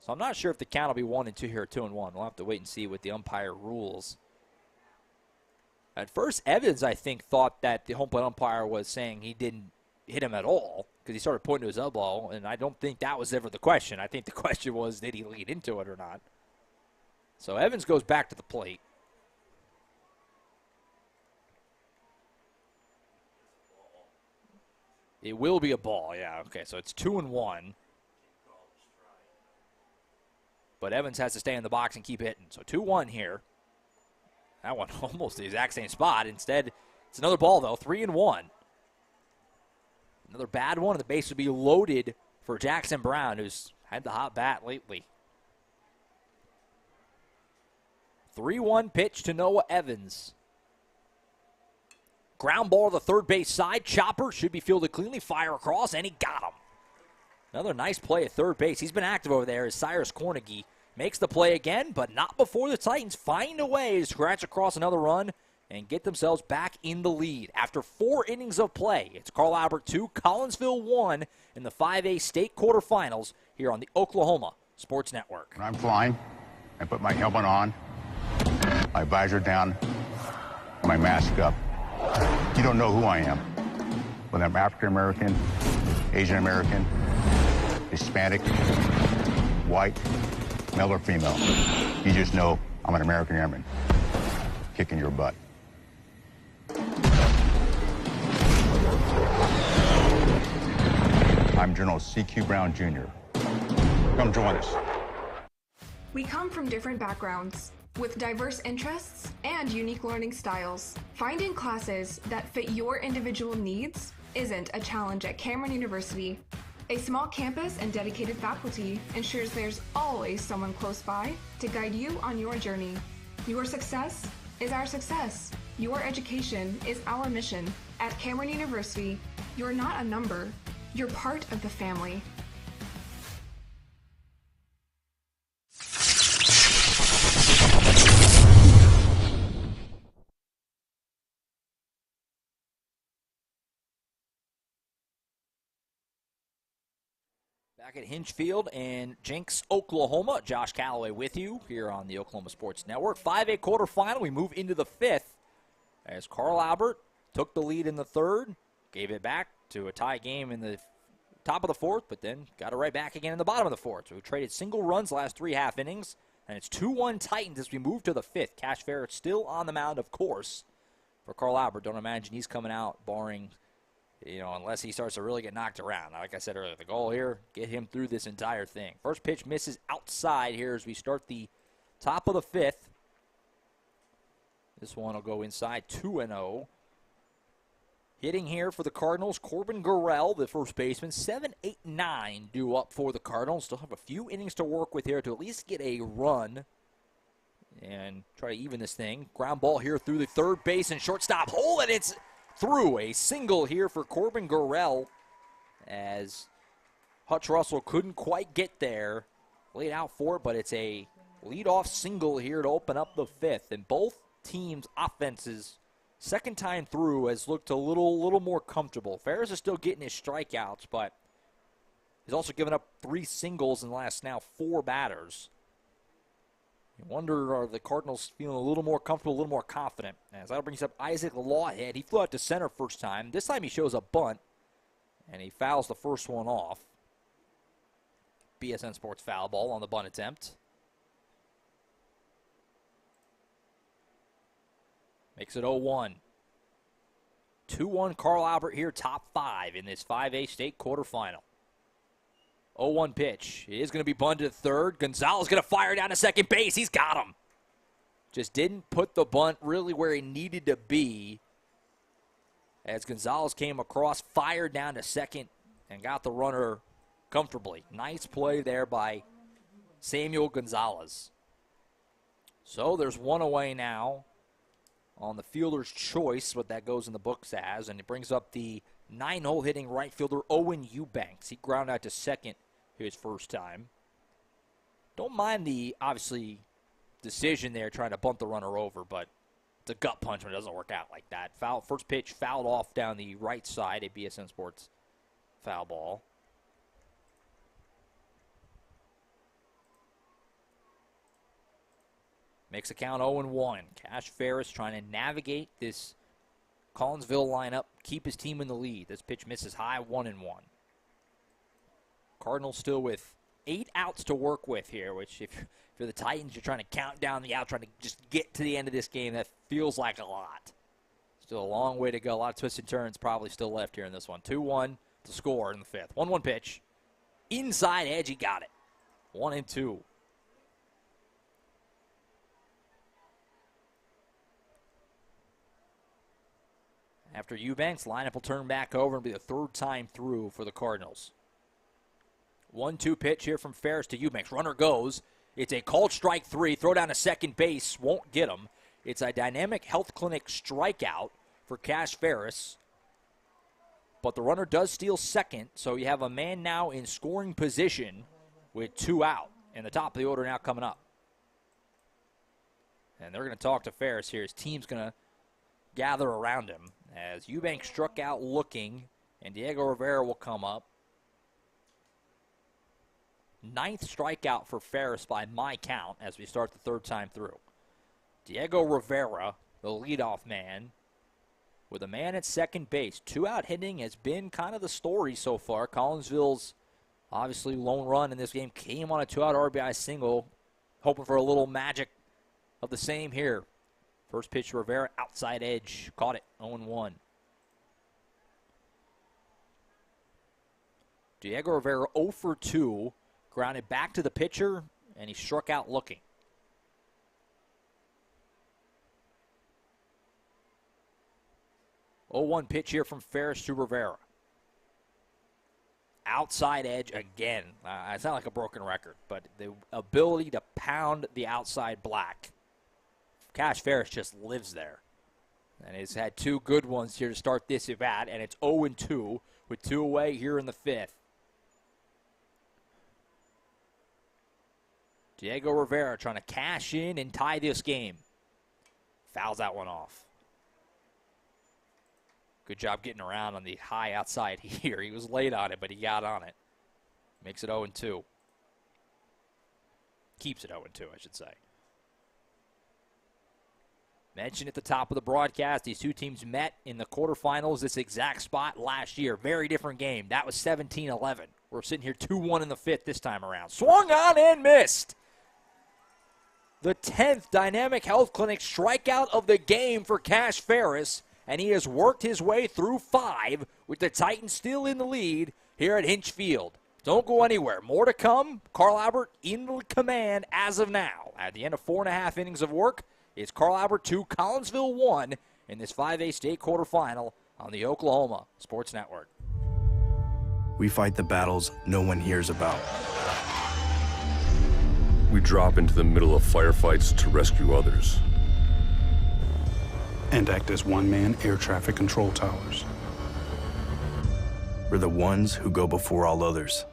So I'm not sure if the count will be 1-2 here or 2-1. We'll have to wait and see what the umpire rules. At first, Evans, I think, thought that the home plate umpire was saying he didn't hit him at all because he started pointing to his elbow, and I don't think that was ever the question. I think the question was, did he lean into it or not? So Evans goes back to the plate. It will be a ball, yeah. Okay, so it's 2-1. But Evans has to stay in the box and keep hitting. So 2-1 here. That one almost the exact same spot. Instead, it's another ball, though. 3-1. Another bad one, and the base would be loaded for Jackson Brown, who's had the hot bat lately. 3-1 pitch to Noah Evans. Ground ball to the third base side. Chopper should be fielded cleanly. Fire across, and he got him. Another nice play at third base. He's been active over there as Cyrus Kornegay makes the play again, but not before the Titans find a way to scratch across another run and get themselves back in the lead. After 4 innings of play, it's Carl Albert 2, Collinsville 1 in the 5A state quarterfinals here on the Oklahoma Sports Network.
When I'm flying, I put my helmet on, my visor down, my mask up. You don't know who I am. Whether I'm African American, Asian American, Hispanic, white, male or female. You just know I'm an American airman kicking your butt. I'm General C.Q. Brown Jr. Come join us.
We come from different backgrounds with diverse interests and unique learning styles. Finding classes that fit your individual needs isn't a challenge at Cameron University. A small campus and dedicated faculty ensures there's always someone close by to guide you on your journey. Your success is our success. Your education is our mission. At Cameron University, you're not a number, you're part of the family.
Back at Hinge Field in Jenks, Oklahoma. Josh Calloway with you here on the Oklahoma Sports Network. 5A quarterfinal. We move into the 5th as Carl Albert took the lead in the 3rd, gave it back to a tie game in the top of the 4th, but then got it right back again in the bottom of the 4th. So we traded single runs the last 3 half innings, and it's 2-1 Titans as we move to the 5th. Cash Farrett still on the mound, of course, for Carl Albert. Don't imagine he's coming out barring, unless he starts to really get knocked around. Like I said earlier, the goal here, get him through this entire thing. First pitch misses outside here as we start the top of the 5th. This one will go inside, 2-0. Hitting here for the Cardinals, Corbin Garrell, the first baseman, 7-8-9 due up for the Cardinals. Still have a few innings to work with here to at least get a run and try to even this thing. Ground ball here through the third base and shortstop hole, and it's through. A single here for Corbin Garrell as Hutch Russell couldn't quite get there. Laid out for it, but it's a leadoff single here to open up the fifth. And both teams' offenses, second time through, has looked a little more comfortable. Ferris is still getting his strikeouts, but he's also given up 3 singles in the last now 4 batters. You wonder, are the Cardinals feeling a little more comfortable, a little more confident? As that brings up Isaac Lawhead. He flew out to center first time. This time he shows a bunt, and he fouls the first one off. BSN Sports foul ball on the bunt attempt. Makes it 0-1. 2-1 Carl Albert here, top 5 in this 5A state quarterfinal. 0-1 pitch. It is going to be bunted to third. Gonzalez going to fire down to second base. He's got him. Just didn't put the bunt really where he needed to be. As Gonzalez came across, fired down to second, and got the runner comfortably. Nice play there by Samuel Gonzalez. So there's one away now on the fielder's choice, what that goes in the books as, and it brings up the 9-hole hitting right fielder Owen Eubanks. He grounded out to second his first time. Don't mind the, obviously, decision there trying to bunt the runner over, but it's a gut punch when it doesn't work out like that. Foul, first pitch fouled off down the right side, a BSN Sports foul ball. Makes the count 0-1. Cash Ferris trying to navigate this Collinsville lineup, keep his team in the lead. This pitch misses high, 1-1. Cardinals still with 8 outs to work with here, which if you're the Titans, you're trying to count down the out, trying to just get to the end of this game. That feels like a lot. Still a long way to go. A lot of twists and turns probably still left here in this one. 2-1 to score in the fifth. 1-1 pitch. Inside edge, he got it. 1-2. After Eubanks, lineup will turn back over and be the third time through for the Cardinals. 1-2 pitch here from Ferris to Eubanks. Runner goes. It's a called strike 3. Throw down to second base. Won't get him. It's a dynamic health clinic strikeout for Cash Ferris. But the runner does steal second, so you have a man now in scoring position with 2 out. And the top of the order now coming up. And they're going to talk to Ferris here. His team's going to gather around him as Eubanks struck out looking, and Diego Rivera will come up. 9th strikeout for Ferris by my count as we start the third time through. Diego Rivera, the leadoff man, with a man at second base. 2-out hitting has been kind of the story so far. Collinsville's obviously lone run in this game came on a 2-out RBI single, hoping for a little magic of the same here. First pitch, Rivera, outside edge. Caught it, 0-1. Diego Rivera 0 for 2. Grounded back to the pitcher, and he struck out looking. 0-1 pitch here from Ferris to Rivera. Outside edge again. It's not like a broken record, but the ability to pound the outside black. Cash Ferris just lives there. And he's had 2 good ones here to start this at-bat, and it's 0-2 with 2 away here in the fifth. Diego Rivera trying to cash in and tie this game. Fouls that one off. Good job getting around on the high outside here. He was late on it, but he got on it. Makes it 0-2. Keeps it 0-2, I should say. Mentioned at the top of the broadcast, these two teams met in the quarterfinals, this exact spot last year. Very different game. That was 17-11. We're sitting here 2-1 in the fifth this time around. Swung on and missed. The 10th Dynamic Health Clinic strikeout of the game for Cash Ferris, and he has worked his way through 5 with the Titans still in the lead here at Hinch Field. Don't go anywhere. More to come. Carl Albert in the command as of now. At the end of 4.5 innings of work, it's Carl Albert 2, Collinsville 1 in this 5A state quarterfinal on the Oklahoma Sports Network.
We fight the battles no one hears about.
We drop into the middle of firefights to rescue others.
And act as one-man air traffic control towers.
We're the ones who go before all others.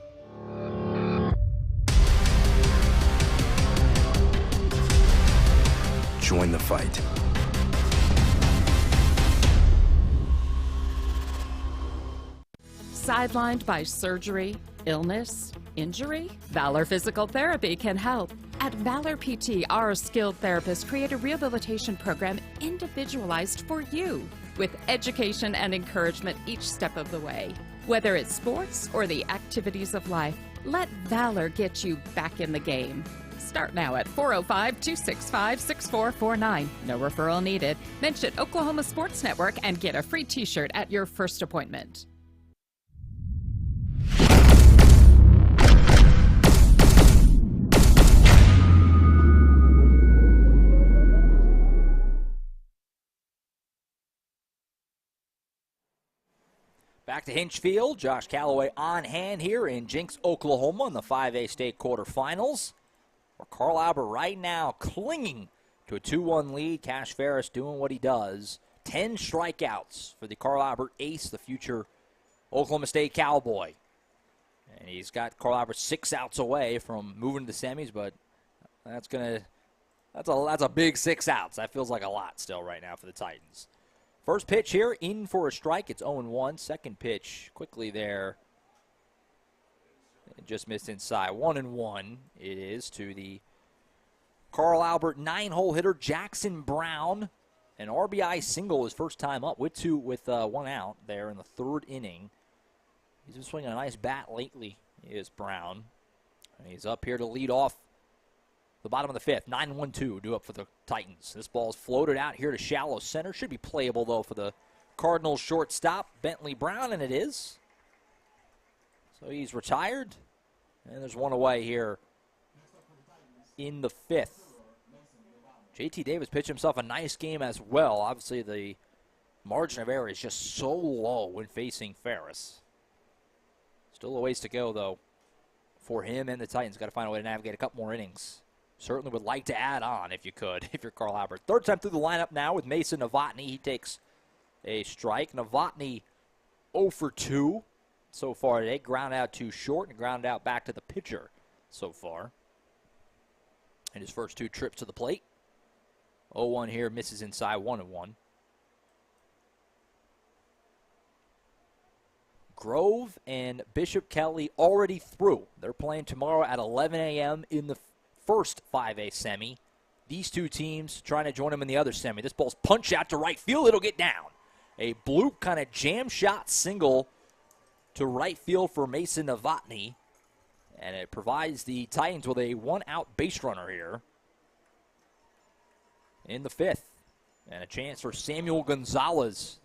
Join the fight.
Sidelined by surgery, illness, injury? Valor Physical Therapy can help. At Valor PT, our skilled therapists create a rehabilitation program individualized for you, with education and encouragement each step of the way. Whether it's sports or the activities of life, let Valor get you back in the game. Start now at 405-265-6449. No referral needed. Mention Oklahoma Sports Network and get a free t-shirt at your first appointment.
Back to Hinch Field. Josh Calloway on hand here in Jinx, Oklahoma in the 5A state quarterfinals. Where Carl Albert right now clinging to a 2-1 lead. Cash Ferris doing what he does. 10 strikeouts for the Carl Albert ace, the future Oklahoma State Cowboy. And he's got Carl Albert 6 outs away from moving to the semis, but that's a big 6 outs. That feels like a lot still right now for the Titans. First pitch here, in for a strike. It's 0-1. Second pitch, quickly there. It just missed inside. 1-1 it is to the Carl Albert 9-hole hitter, Jackson Brown. An RBI single his first time up with 1 out there in the 3rd inning. He's been swinging a nice bat lately, is Brown. And he's up here to lead off the bottom of the 5th. 9-1-2 due up for the Titans. This ball is floated out here to shallow center. Should be playable, though, for the Cardinals shortstop, Bentley Brown, and it is. So he's retired. And there's one away here in the 5th. JT Davis pitched himself a nice game as well. Obviously, the margin of error is just so low when facing Ferris. Still a ways to go, though, for him and the Titans. Got to find a way to navigate a couple more innings. Certainly would like to add on if you could, if you're Carl Albert. Third time through the lineup now with Mason Novotny. He takes a strike. Novotny 0 for 2 so far today. Ground out too short and ground out back to the pitcher so far. In his first 2 trips to the plate. 0-1 here, misses inside, 1-1. Grove and Bishop Kelly already through. They're playing tomorrow at 11 a.m. in the first 5A semi. These two teams trying to join them in the other semi. This ball's punched out to right field. It'll get down. A bloop kind of jam shot single to right field for Mason Novotny. And it provides the Titans with a 1-out base runner here in the 5th. And a chance for Samuel Gonzalez,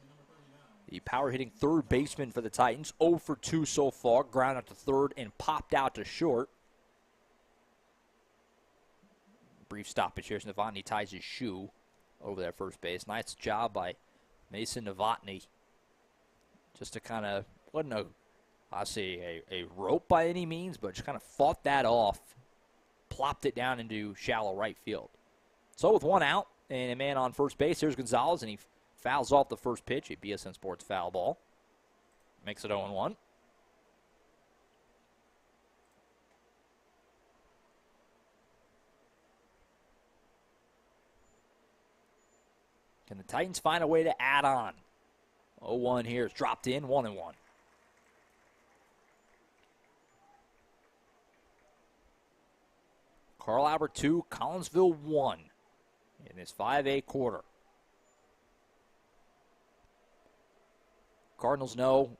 the power-hitting third baseman for the Titans. 0 for 2 so far. Ground out to third and popped out to short. Brief stoppage here as Novotny ties his shoe over that first base. Nice job by Mason Novotny. Just to kind of, wasn't a rope by any means, but just kind of fought that off. Plopped it down into shallow right field. So with 1 out and a man on first base, here's Gonzalez, and he fouls off the first pitch, a BSN Sports foul ball. Makes it 0-1. Can the Titans find a way to add on? 0-1 here is dropped in, 1-1. Carl Albert 2, Collinsville 1 in this 5A quarter. Cardinals know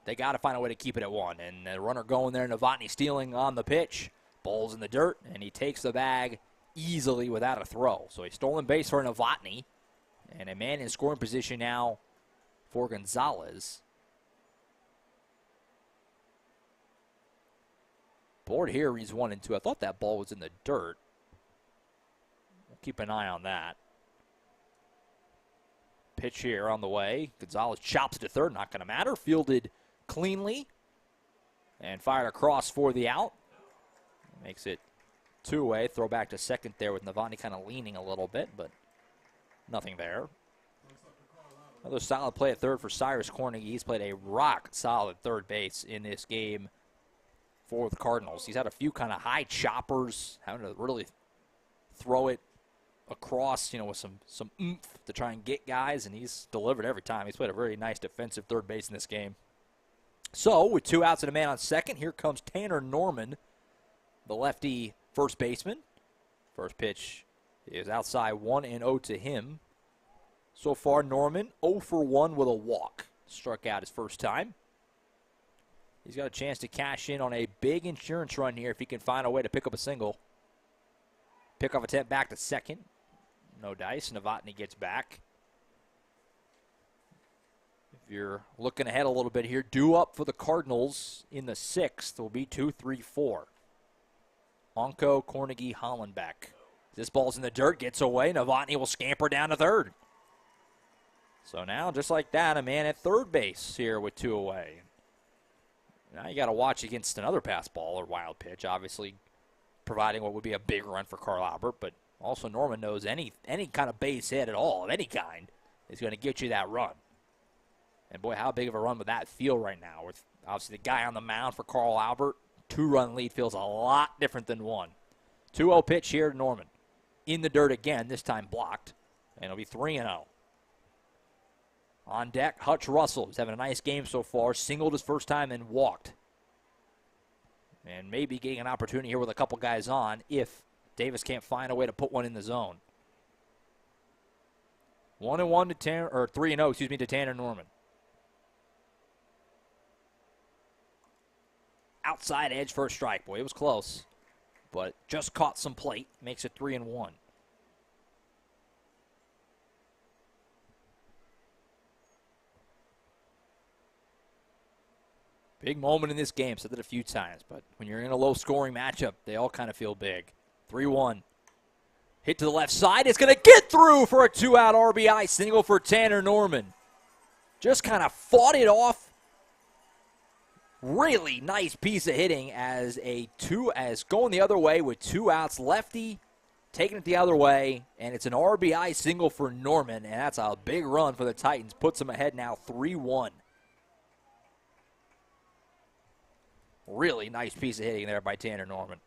they got to find a way to keep it at 1. And the runner going there, Novotny stealing on the pitch. Ball's in the dirt, and he takes the bag easily without a throw. So a stolen base for Novotny. And a man in scoring position now for Gonzalez. Board here reads 1 and 2. I thought that ball was in the dirt. We'll keep an eye on that. Pitch here on the way. Gonzalez chops to third, not going to matter. Fielded cleanly and fired across for the out. Makes it 2-away. Throw back to second there with Novotny kind of leaning a little bit, but nothing there. Another solid play at third for Cyrus Corning. He's played a rock-solid third base in this game for the Cardinals. He's had a few kind of high choppers, having to really throw it across, with some oomph to try and get guys, and he's delivered every time. He's played a very nice defensive third base in this game. So, with 2 outs and a man on second, here comes Tanner Norman, the lefty first baseman. First pitch is outside, 1-0 to him. So far, Norman 0 for 1 with a walk. Struck out his first time. He's got a chance to cash in on a big insurance run here if he can find a way to pick up a single. Pickoff attempt back to second. No dice. Novotny gets back. If you're looking ahead a little bit here, due up for the Cardinals in the 6th will be 2-3-4. Onko, Cornegie, Hollenbeck. This ball's in the dirt, gets away. Novotny will scamper down to third. So now, just like that, a man at third base here with 2 away. Now you got to watch against another pass ball or wild pitch, obviously providing what would be a big run for Carl Albert, but also Norman knows any kind of base hit at all, of any kind, is going to get you that run. And boy, how big of a run would that feel right now with obviously the guy on the mound for Carl Albert. 2-run lead feels a lot different than 1. 2-0 pitch here to Norman. In the dirt again, this time blocked, and it'll be 3-0. On deck, Hutch Russell, who's having a nice game so far, singled his first time and walked. And maybe getting an opportunity here with a couple guys on if Davis can't find a way to put one in the zone. 1-1 to Tanner, or 3-0, to Tanner Norman. Outside edge for a strike. Boy, it was close, but just caught some plate. Makes it 3-1. Big moment in this game. Said that a few times, but when you're in a low-scoring matchup, they all kind of feel big. 3-1. Hit to the left side. It's going to get through for a 2-out RBI single for Tanner Norman. Just kind of fought it off. Really nice piece of hitting as going the other way with 2 outs. Lefty taking it the other way, and it's an RBI single for Norman, and that's a big run for the Titans. Puts them ahead now 3-1. Really nice piece of hitting there by Tanner Norman.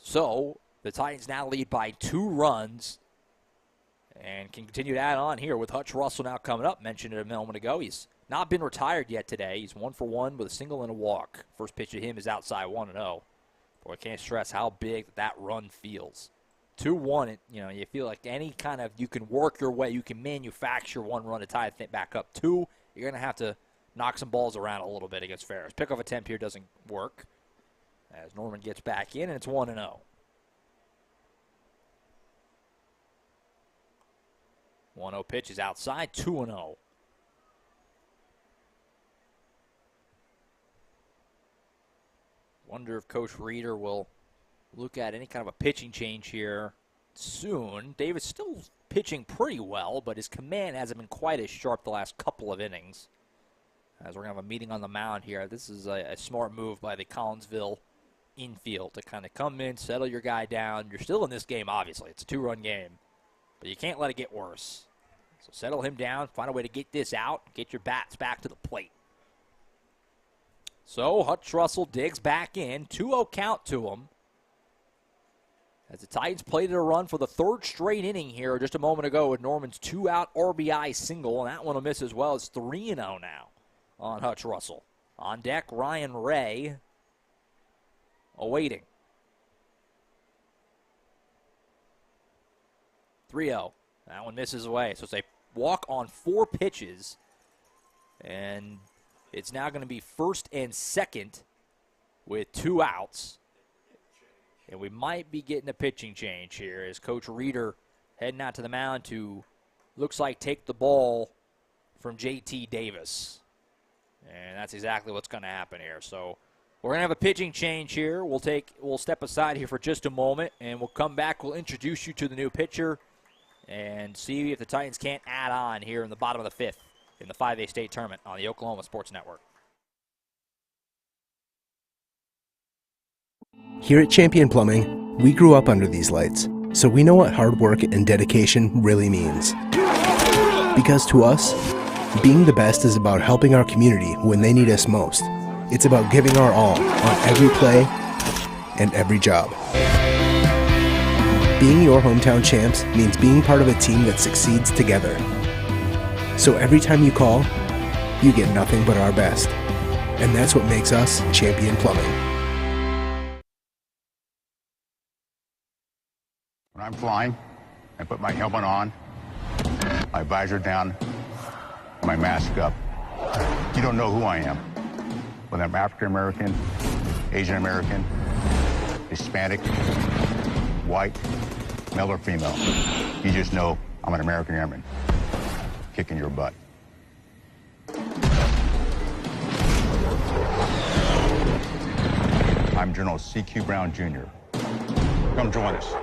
So, the Titans now lead by 2 runs and can continue to add on here with Hutch Russell now coming up. Mentioned it a moment ago. He's not been retired yet today. He's 1 for 1 with a single and a walk. First pitch to him is outside 1-0. Boy, I can't stress how big that run feels. 2-1, you feel like any kind of, you can work your way, you can manufacture 1 run to tie it back up. 2, you're going to have to knock some balls around a little bit against Ferris. Pickoff attempt here doesn't work as Norman gets back in, and it's 1-0. 1-0 pitch is outside, 2-0. Wonder if Coach Reeder will look at any kind of a pitching change here soon. Davis still pitching pretty well, but his command hasn't been quite as sharp the last couple of innings. As we're going to have a meeting on the mound here. This is a smart move by the Collinsville infield to kind of come in, settle your guy down. You're still in this game, obviously. It's a 2-run game, but you can't let it get worse. So settle him down, find a way to get this out, get your bats back to the plate. So Hutch Russell digs back in, 2-0 count to him. As the Titans played a run for the 3rd straight inning here just a moment ago with Norman's 2-out RBI single, and that one will miss as well. It's 3-0 now on Hutch Russell. On deck, Ryan Ray awaiting. 3-0. That one misses away. So it's a walk on 4 pitches. And it's now going to be first and second with 2 outs. And we might be getting a pitching change here as Coach Reeder heading out to the mound to, looks like, take the ball from J.T. Davis. And that's exactly what's going to happen here. So we're going to have a pitching change here. We'll step aside here for just a moment, and we'll come back. We'll introduce you to the new pitcher and see if the Titans can't add on here in the bottom of the fifth in the 5A state tournament on the Oklahoma Sports Network.
Here at Champion Plumbing, we grew up under these lights, so we know what hard work and dedication really means. Because to us, being the best is about helping our community when they need us most. It's about giving our all on every play and every job. Being your hometown champs means being part of a team that succeeds together. So every time you call, you get nothing but our best. And that's what makes us Champion Plumbing.
When I'm flying, I put my helmet on, my visor down, my mask up. You don't know who I am. Whether I'm African American, Asian American, Hispanic, white, male or female. You just know I'm an American airman kicking your butt. I'm General C.Q. Brown Jr. Come join us.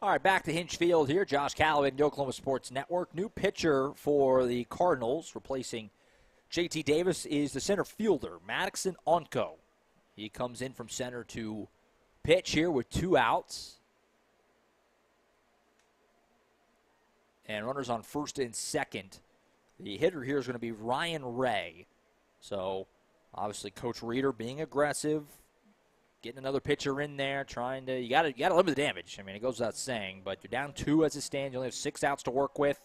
All right, back to Hinch Field here. Josh Calloway, the Oklahoma Sports Network. New pitcher for the Cardinals, replacing J.T. Davis, is the center fielder, Madison Onko. He comes in from center to pitch here with 2 outs. And runners on first and second. The hitter here is going to be Ryan Ray. So, obviously, Coach Reeder being aggressive. Getting another pitcher in there, trying to, you got to limit the damage. I mean, it goes without saying, but you're down 2 as it stands. You only have 6 outs to work with.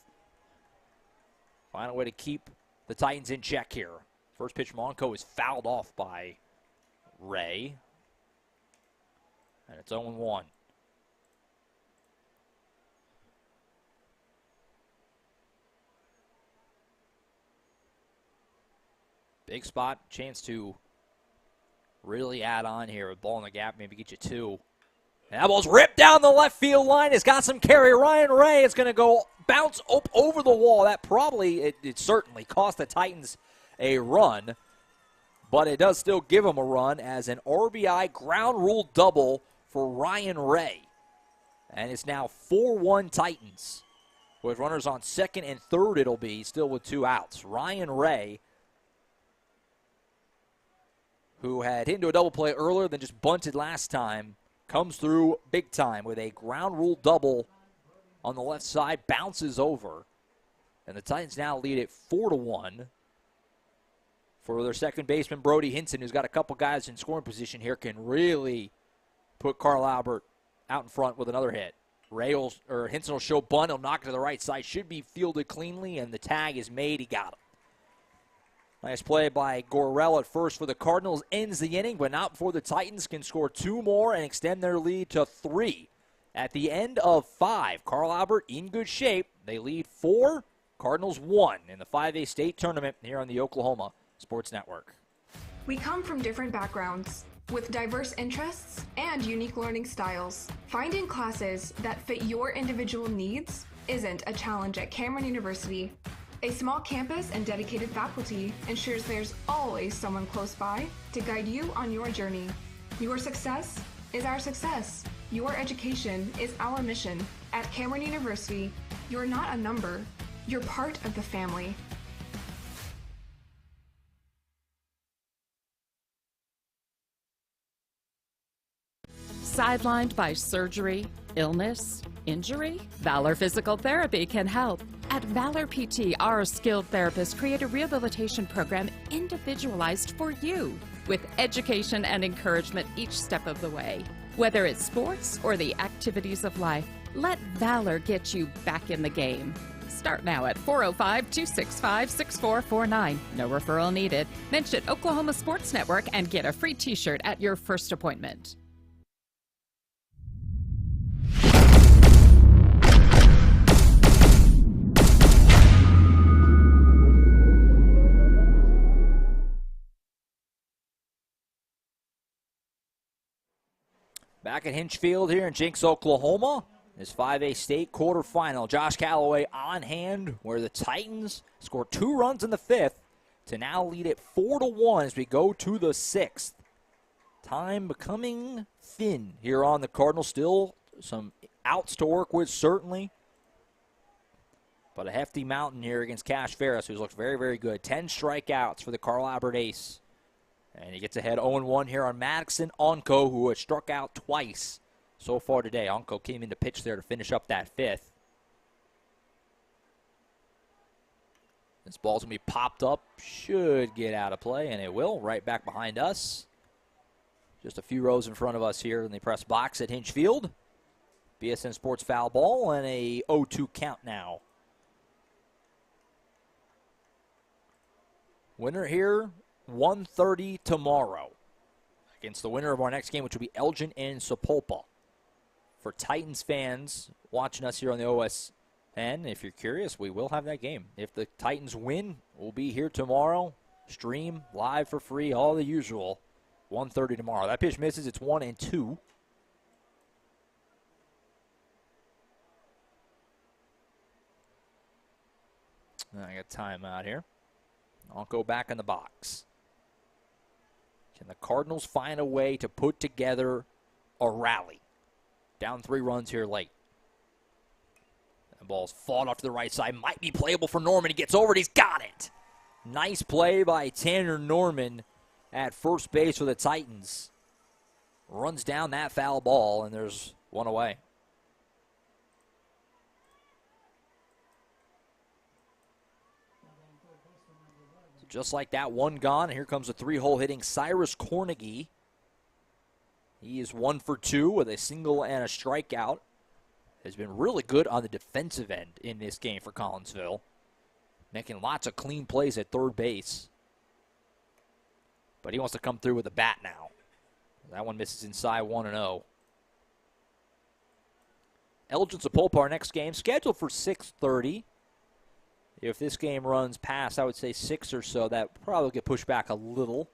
Find a way to keep the Titans in check here. First pitch, Monco is fouled off by Ray. And it's 0-1. Big spot, chance to really add on here with ball in the gap, maybe get you 2. And that ball's ripped down the left field line. It's got some carry. Ryan Ray is going to go bounce up over the wall. That probably, it certainly cost the Titans a run, but it does still give them a run as an RBI ground rule double for Ryan Ray. And it's now 4-1 Titans. With runners on second and third, it'll be still with 2 outs. Ryan Ray, who had hit into a double play earlier, then just bunted last time, comes through big time with a ground rule double on the left side, bounces over. And the Titans now lead it 4-1. For their second baseman, Brody Hinson, who's got a couple guys in scoring position here, can really put Carl Albert out in front with another hit. Hinson will show bunt. He'll knock it to the right side. Should be fielded cleanly, and the tag is made. He got him. Nice play by Gorell at first for the Cardinals. Ends the inning, but not before the Titans can score 2 more and extend their lead to 3. At the end of 5, Carl Albert in good shape. They lead 4, Cardinals 1 in the 5A state tournament here on the Oklahoma Sports Network.
We come from different backgrounds with diverse interests and unique learning styles. Finding classes that fit your individual needs isn't a challenge at Cameron University. A small campus and dedicated faculty ensures there's always someone close by to guide you on your journey. Your success is our success. Your education is our mission. At Cameron University, you're not a number, you're part of the family.
Sidelined by surgery, illness, injury? Valor Physical Therapy can help. At Valor PT, our skilled therapists create a rehabilitation program individualized for you, with education and encouragement each step of the way. Whether it's sports or the activities of life, let Valor get you back in the game. Start now at 405-265-6449. No referral needed. Mention Oklahoma Sports Network and get a free t-shirt at your first appointment.
Back at Hinch Field here in Jinx, Oklahoma. This 5A state quarterfinal. Josh Calloway on hand, where the Titans scored 2 runs in the 5th to now lead it 4-1 as we go to the 6th. Time becoming thin here on the Cardinals. Still some outs to work with, certainly. But a hefty mountain here against Cash Ferris, who's looked very, very good. 10 strikeouts for the Carl Albert ace. And he gets ahead 0-1 here on Madison Onko, who has struck out twice so far today. Onko came in to pitch there to finish up that 5th. This ball's going to be popped up. Should get out of play, and it will. Right back behind us. Just a few rows in front of us here in the press box at Hinch Field. BSN Sports foul ball and a 0-2 count now. Winner here, 1:30 tomorrow against the winner of our next game, which will be Elgin and Sapulpa. For Titans fans watching us here on the OSN, if you're curious, we will have that game. If the Titans win, we'll be here tomorrow. Stream live for free, all the usual. 1:30 tomorrow. That pitch misses. It's 1-2. I got time out here. I'll go back in the box. Can the Cardinals find a way to put together a rally? Down 3 runs here late. The ball's fought off to the right side. Might be playable for Norman. He gets over it. He's got it. Nice play by Tanner Norman at first base for the Titans. Runs down that foul ball, and there's one away. So just like that, one gone. And here comes a 3-hole hitting Cyrus Cornegie. He is 1 for 2 with a single and a strikeout. Has been really good on the defensive end in this game for Collinsville. Making lots of clean plays at third base. But he wants to come through with a bat now. That one misses inside 1-0. Elgin Sapulpa, our next game, scheduled for 6:30. If this game runs past, I would say 6 or so, that will probably get pushed back a little.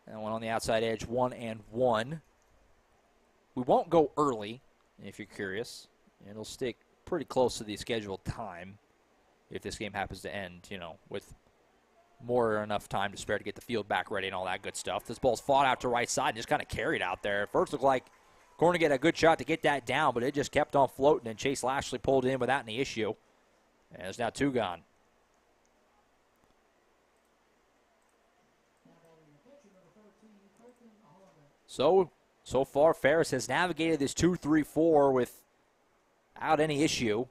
That one on the outside edge, 1-1. We won't go early, if you're curious. It'll stick pretty close to the scheduled time if this game happens to end, with more or enough time to spare to get the field back ready and all that good stuff. This ball's fought out to right side and just kind of carried out there. At first looked like Corner get a good shot to get that down, but it just kept on floating, and Chase Lashley pulled it in without any issue. And there's now 2 gone. So far, Ferris has navigated this 2-3-4 without any issue.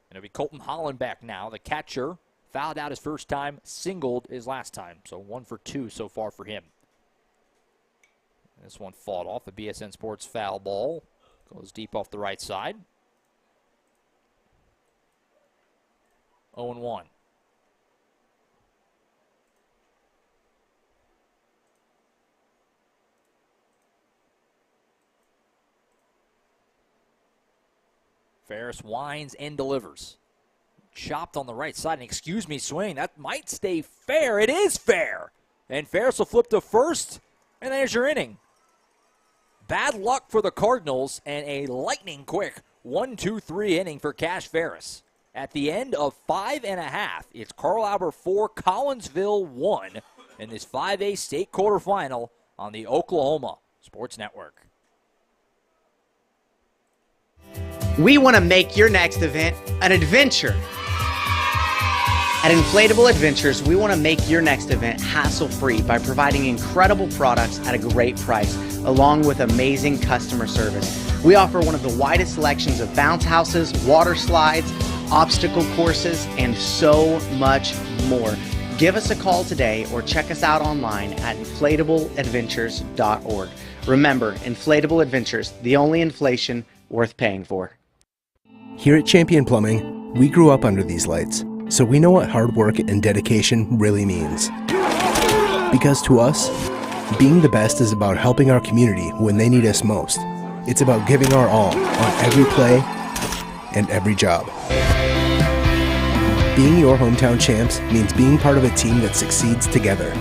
And it'll be Colton Holland back now, the catcher. Fouled out his first time, singled his last time. So 1 for 2 so far for him. This one fought off. The BSN Sports foul ball. Goes deep off the right side. 0-1. Ferris winds and delivers. Chopped on the right side. And excuse me, swing. That might stay fair. It is fair. And Ferris will flip to first. And there's your inning. Bad luck for the Cardinals and a lightning-quick 1-2-3 inning for Cash Ferris. At the end of 5.5, it's Carl Albert 4, Collinsville 1 in this 5A state quarterfinal on the Oklahoma Sports Network.
We want to make your next event an adventure. At Inflatable Adventures, we want to make your next event hassle-free by providing incredible products at a great price, along with amazing customer service. We offer one of the widest selections of bounce houses, water slides, obstacle courses, and so much more. Give us a call today or check us out online at inflatableadventures.org. Remember, Inflatable Adventures, the only inflation worth paying for.
Here at Champion Plumbing, we grew up under these lights, so we know what hard work and dedication really means. Because to us, being the best is about helping our community when they need us most. It's about giving our all on every play and every job. Being your hometown champs means being part of a team that succeeds together.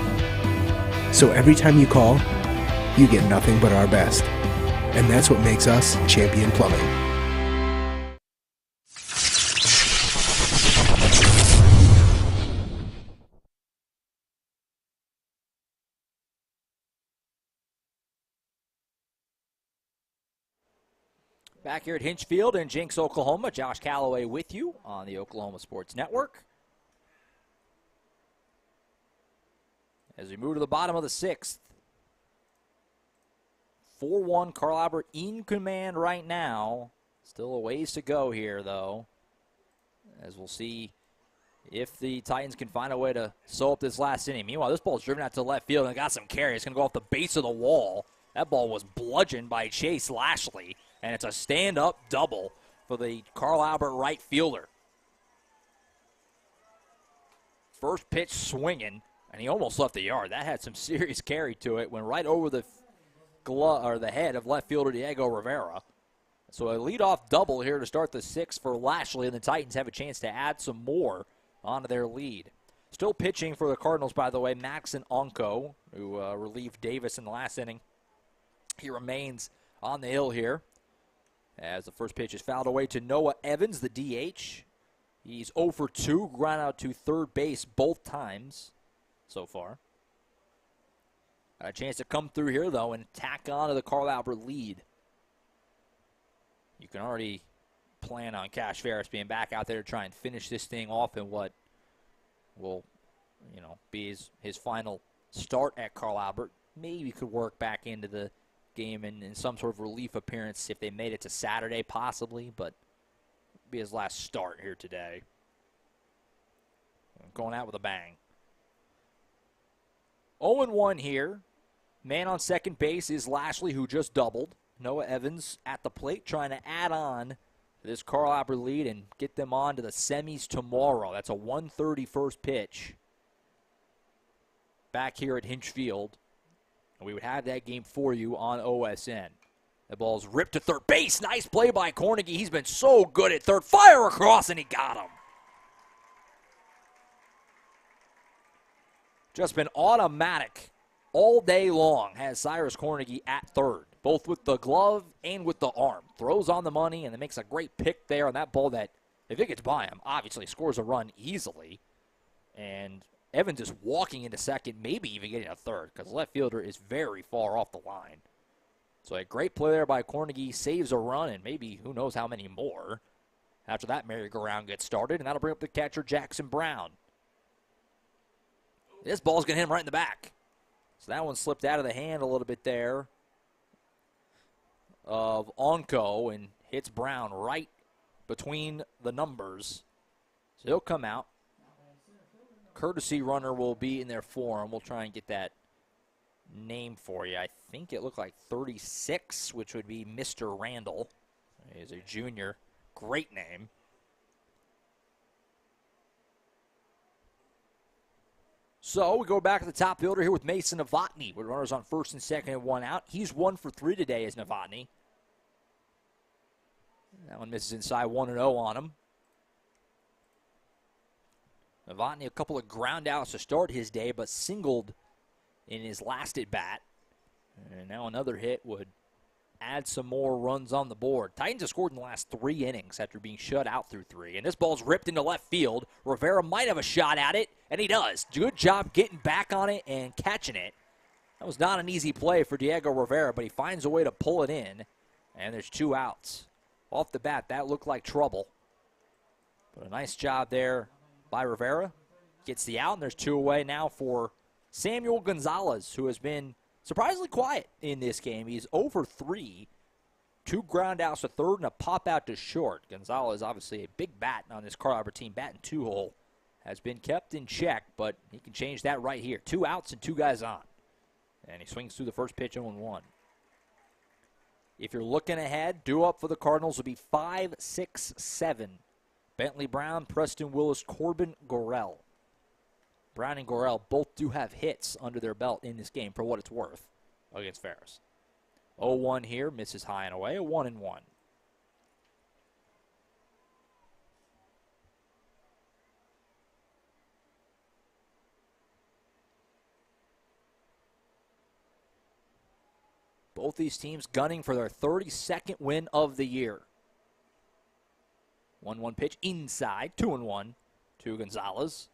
So every time you call, you get nothing but our best. And that's what makes us Champion Plumbing.
Back here at Hinchfield in Jinx, Oklahoma. Josh Calloway with you on the Oklahoma Sports Network. As we move to the bottom of the 6th. 4-1 Carl Albert in command right now. Still a ways to go here, though. As we'll see if the Titans can find a way to sew up this last inning. Meanwhile, this ball's driven out to left field and got some carry. It's going to go off the base of the wall. That ball was bludgeoned by Chase Lashley. And it's a stand-up double for the Carl Albert right fielder. First pitch swinging, and he almost left the yard. That had some serious carry to it. Went right over the glove or the head of left fielder Diego Rivera. So a leadoff double here to start the 6th for Lashley, and the Titans have a chance to add some more onto their lead. Still pitching for the Cardinals, by the way, Maxon Onko, who relieved Davis in the last inning. He remains on the hill here, as the first pitch is fouled away to Noah Evans, the DH. He's 0 for 2, ground out to third base both times so far. A chance to come through here, though, and tack on to the Carl Albert lead. You can already plan on Cash Ferris being back out there to try and finish this thing off in what will, be his final start at Carl Albert. Maybe could work back into the game in some sort of relief appearance if they made it to Saturday, possibly, but be his last start here today. Going out with a bang. 0-1 here. Man on second base is Lashley, who just doubled. Noah Evans at the plate trying to add on to this Carl Albert lead and get them on to the semis tomorrow. That's a 1:30 first pitch back here at Hinchfield. We would have that game for you on OSN. The ball's ripped to third base. Nice play by Cornegie. He's been so good at third. Fire across, and he got him. Just been automatic all day long has Cyrus Cornegie at third, both with the glove and with the arm. Throws on the money, and then makes a great pick there on that ball that, if it gets by him, obviously scores a run easily. And Evans is walking into second, maybe even getting a third, because the left fielder is very far off the line. So a great play there by Cornegie, saves a run, and maybe who knows how many more after that merry-go-round gets started, and that'll bring up the catcher Jackson Brown. This ball's going to hit him right in the back. So that one slipped out of the hand a little bit there of Onko and hits Brown right between the numbers. So he'll come out. Courtesy runner will be in there for him. We'll try and get that name for you. I think it looked like 36, which would be Mr. Randall. He's a junior. Great name. So we go back to the top fielder here with Mason Novotny with runners on first and second and one out. He's 1 for 3 today as Novotny. That one misses inside 1-0 on him. Novotny, a couple of ground outs to start his day, but singled in his last at bat. And now another hit would add some more runs on the board. Titans have scored in the last 3 innings after being shut out through 3. And this ball's ripped into left field. Rivera might have a shot at it, and he does. Good job getting back on it and catching it. That was not an easy play for Diego Rivera, but he finds a way to pull it in. And there's 2 outs. Off the bat, that looked like trouble. But a nice job there by Rivera. Gets the out, and there's 2 away now for Samuel Gonzalez, who has been surprisingly quiet in this game. He's over 3. 2 ground outs to third and a pop out to short. Gonzalez, obviously a big bat on this Carl Albert team. Batting 2-hole has been kept in check, but he can change that right here. 2 outs and 2 guys on. And he swings through the first pitch 0-1. If you're looking ahead, due up for the Cardinals will be 5, 6, 7. Bentley Brown, Preston Willis, Corbin Gorell. Brown and Gorell both do have hits under their belt in this game, for what it's worth, against Ferris. 0-1 here, misses high and away, a 1-1. Both these teams gunning for their 32nd win of the year. 1-1 pitch inside, 2-1 to Gonzalez.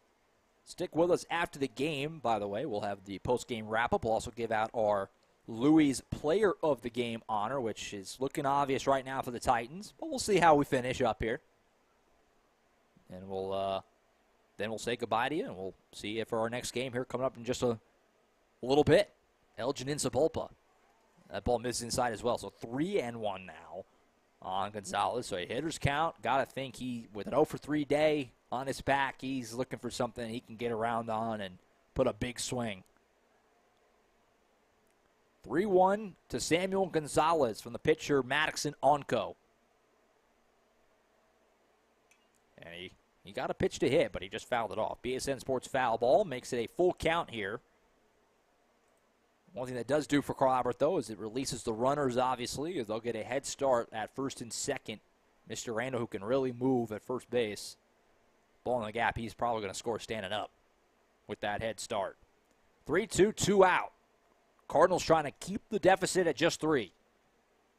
Stick with us after the game, by the way. We'll have the post-game wrap-up. We'll also give out our Louis Player of the Game honor, which is looking obvious right now for the Titans. But we'll see how we finish up here. And then we'll say goodbye to you, and we'll see you for our next game here coming up in just a little bit. Elgin in Sapulpa. That ball misses inside as well. So 3-1 now on Gonzalez. So a hitter's count. Got to think he, with an 0-for-3 day on his back, he's looking for something he can get around on and put a big swing. 3-1 to Samuel Gonzalez from the pitcher Madison Onco. And he got a pitch to hit, but he just fouled it off. BSN Sports foul ball makes it a full count here. One thing that does do for Carl Albert, though, is it releases the runners, obviously, as they'll get a head start at first and second. Mr. Randall, who can really move at first base. Ball in the gap, he's probably going to score standing up with that head start. 3-2, 2 out. Cardinals trying to keep the deficit at just 3.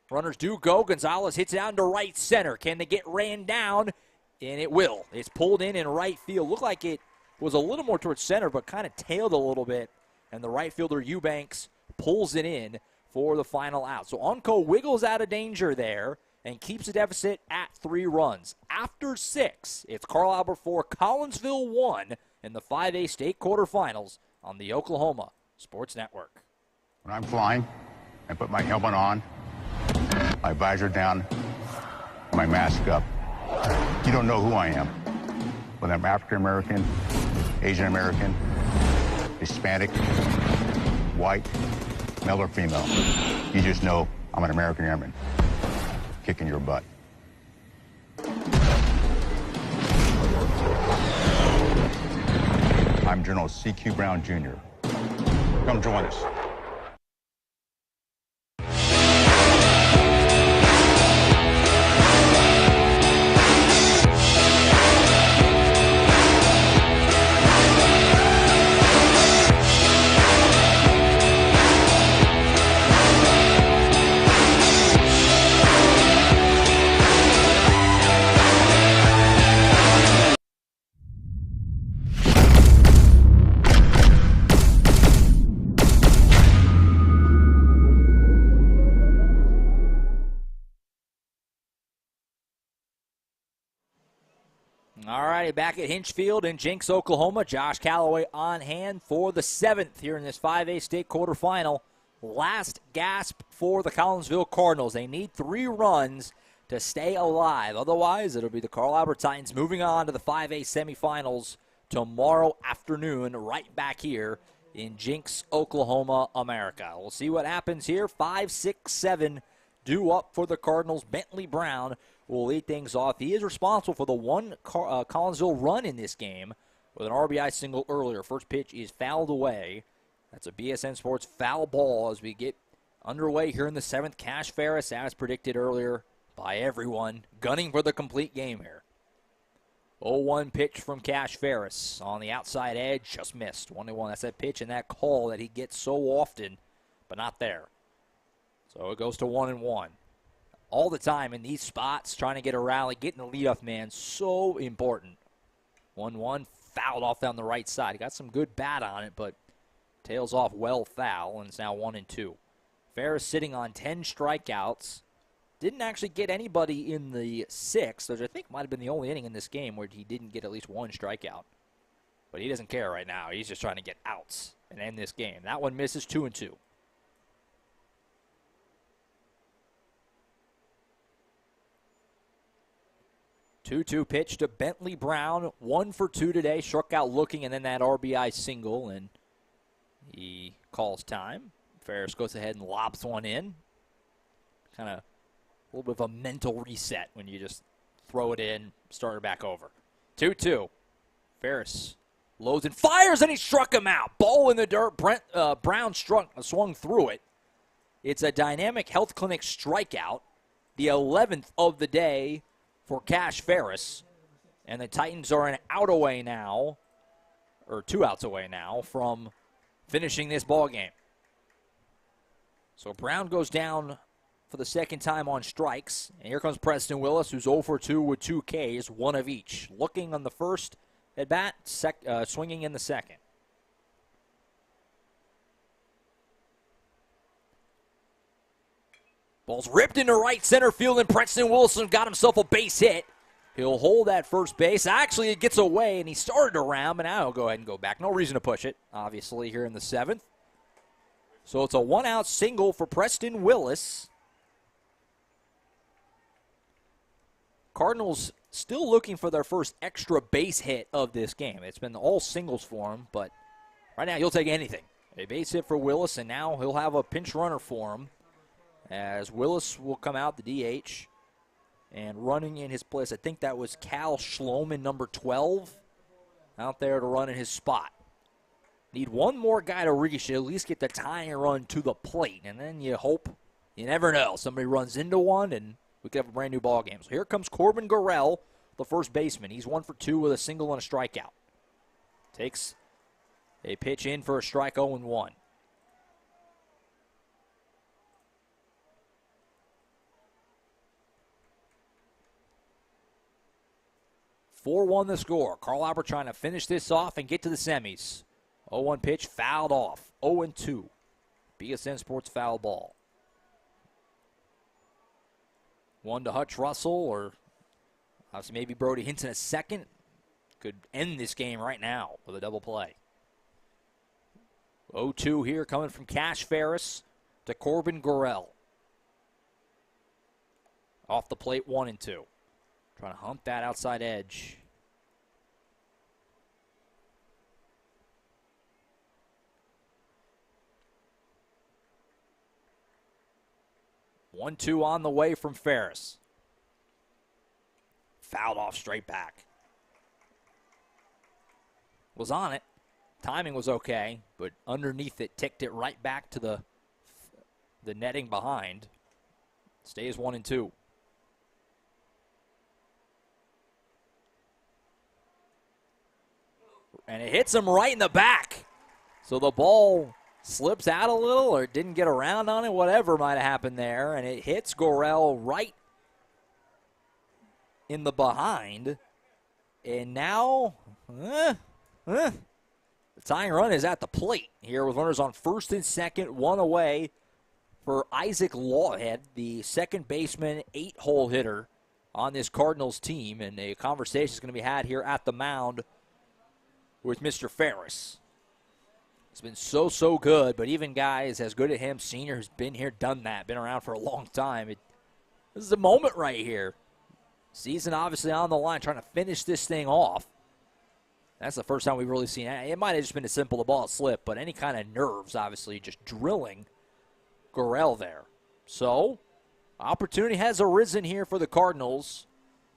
Runners do go. Gonzalez hits it out into right center. Can they get ran down? And it will. It's pulled in right field. Looked like it was a little more towards center, but kind of tailed a little bit. And the right fielder, Eubanks, pulls it in for the final out. So Onco wiggles out of danger there and keeps the deficit at 3 runs. After 6, it's Carl Albert 4, Collinsville 1 in the 5A state quarterfinals on the Oklahoma Sports Network.
When I'm flying, I put my helmet on, my visor down, my mask up. You don't know who I am. Whether I'm African American, Asian American, Hispanic, white, male or female. You just know I'm an American Airman kicking your butt. I'm General C.Q. Brown Jr. Come join us.
All righty, back at Hinchfield in Jinx, Oklahoma. Josh Calloway on hand for the 7th here in this 5A state quarterfinal. Last gasp for the Collinsville Cardinals. They need 3 runs to stay alive. Otherwise, it'll be the Carl Albert Titans moving on to the 5A semifinals tomorrow afternoon, right back here in Jinx, Oklahoma, America. We'll see what happens here. 5, 6, 7 due up for the Cardinals. Bentley Brown will lead things off. He is responsible for the one Collinsville run in this game with an RBI single earlier. First pitch is fouled away. That's a BSN Sports foul ball as we get underway here in the 7th. Cash Ferris, as predicted earlier by everyone, gunning for the complete game here. 0-1 pitch from Cash Ferris on the outside edge, just missed. 1-1, that's that pitch and that call that he gets so often, but not there. So it goes to 1-1. All the time in these spots, trying to get a rally, getting the leadoff man, so important. 1-1, fouled off down the right side. He got some good bat on it, but tails off well foul, and it's now 1-2. Ferris sitting on 10 strikeouts. Didn't actually get anybody in the 6th, which I think might have been the only inning in this game where he didn't get at least 1 strikeout. But he doesn't care right now. He's just trying to get outs and end this game. That one misses, 2-2. 2-2 pitch to Bentley Brown. 1 for 2 today. Struck out looking, and then that RBI single, and he calls time. Ferris goes ahead and lobs one in. Kind of a little bit of a mental reset when you just throw it in, start it back over. 2-2. Ferris loads and fires, and he struck him out. Ball in the dirt. Brown swung through it. It's a Dynamic Health Clinic strikeout. The 11th of the day for Cash Ferris. And the Titans are an out away now, or 2 outs away now, from finishing this ball game. So Brown goes down for the second time on strikes. And here comes Preston Willis, who's 0 for 2 with 2 Ks, one of each. Looking on the first at bat, swinging in the second. Ball's ripped into right center field, and Preston Wilson got himself a base hit. He'll hold that first base. Actually, it gets away, and he started around, but now he'll go ahead and go back. No reason to push it, obviously, here in the 7th. So it's a one-out single for Preston Willis. Cardinals still looking for their first extra base hit of this game. It's been all singles for him, but right now he'll take anything. A base hit for Willis, and now he'll have a pinch runner for him, as Willis will come out the DH. And running in his place, I think that was Cal Schloman, number 12, out there to run in his spot. Need one more guy to reach, at least get the tying run to the plate. And then you hope, you never know, somebody runs into one and we could have a brand new ball game. So here comes Corbin Gorell, the first baseman. He's 1 for 2 with a single and a strikeout. Takes a pitch in for a strike, 0-1. 4-1 the score. Carl Albert trying to finish this off and get to the semis. 0-1 pitch, fouled off. 0-2. BSN Sports foul ball. 1 to Hutch Russell, or obviously maybe Brody Hinton a second. Could end this game right now with a double play. 0-2 here coming from Cash Ferris to Corbin Gorell. Off the plate, 1-2. Trying to hump that outside edge. One, two on the way from Ferris. Fouled off straight back. Was on it. Timing was okay, but underneath it, ticked it right back to the netting behind. Stays 1-2. And it hits him right in the back. So the ball slips out a little or didn't get around on it, whatever might have happened there. And it hits Gorell right in the behind. And now, the tying run is at the plate here with runners on first and second, 1 away for Isaac Lawhead, the second baseman, 8-hole hitter on this Cardinals team. And a conversation is going to be had here at the mound with Mr. Ferris. It's been so good, but even guys as good as him, senior, who's been here, done that, been around for a long time. This is a moment right here. Season obviously on the line, trying to finish this thing off. That's the first time we've really seen it. It might have just been as simple the ball slip, but any kind of nerves, obviously, just drilling Gorell there. So, opportunity has arisen here for the Cardinals.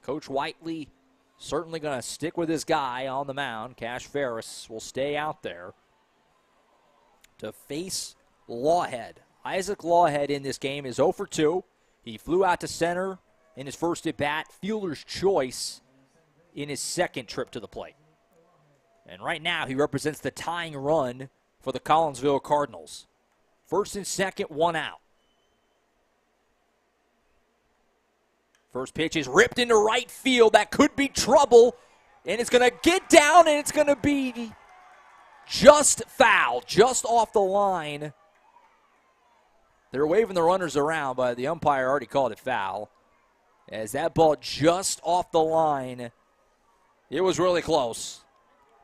Coach Whiteley certainly going to stick with his guy on the mound. Cash Ferris will stay out there to face Lawhead. Isaac Lawhead in this game is 0 for 2. He flew out to center in his first at-bat, fielder's choice in his second trip to the plate. And right now he represents the tying run for the Collinsville Cardinals. First and second, 1 out. First pitch is ripped into right field. That could be trouble. And it's going to get down, and it's going to be just foul, just off the line. They're waving the runners around, but the umpire already called it foul. As that ball just off the line, it was really close.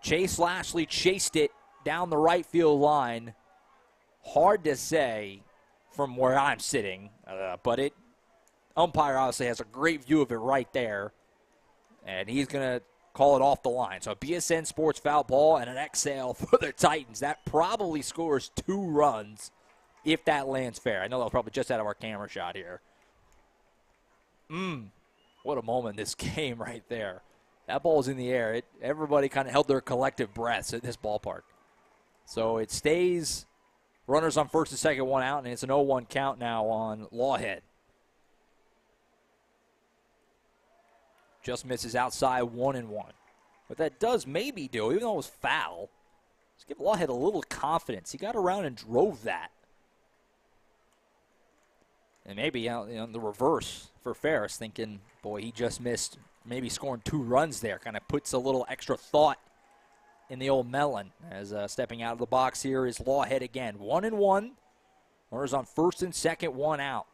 Chase Lashley chased it down the right field line. Hard to say from where I'm sitting, but umpire obviously has a great view of it right there, and he's going to call it off the line. So a BSN Sports foul ball and an exhale for the Titans. That probably scores 2 runs if that lands fair. I know that was probably just out of our camera shot here. What a moment in this game right there. That ball's in the air. Everybody kind of held their collective breaths at this ballpark. So it stays runners on first and second, 1 out, and it's an 0-1 count now on Lawhead. Just misses outside, 1-1. What that does maybe do, even though it was foul, is give Lawhead a little confidence. He got around and drove that. And maybe the reverse for Ferris, thinking, boy, he just missed maybe scoring 2 runs there. Kind of puts a little extra thought in the old melon. As stepping out of the box here is Lawhead again. 1-1. Runners on first and second, 1 out.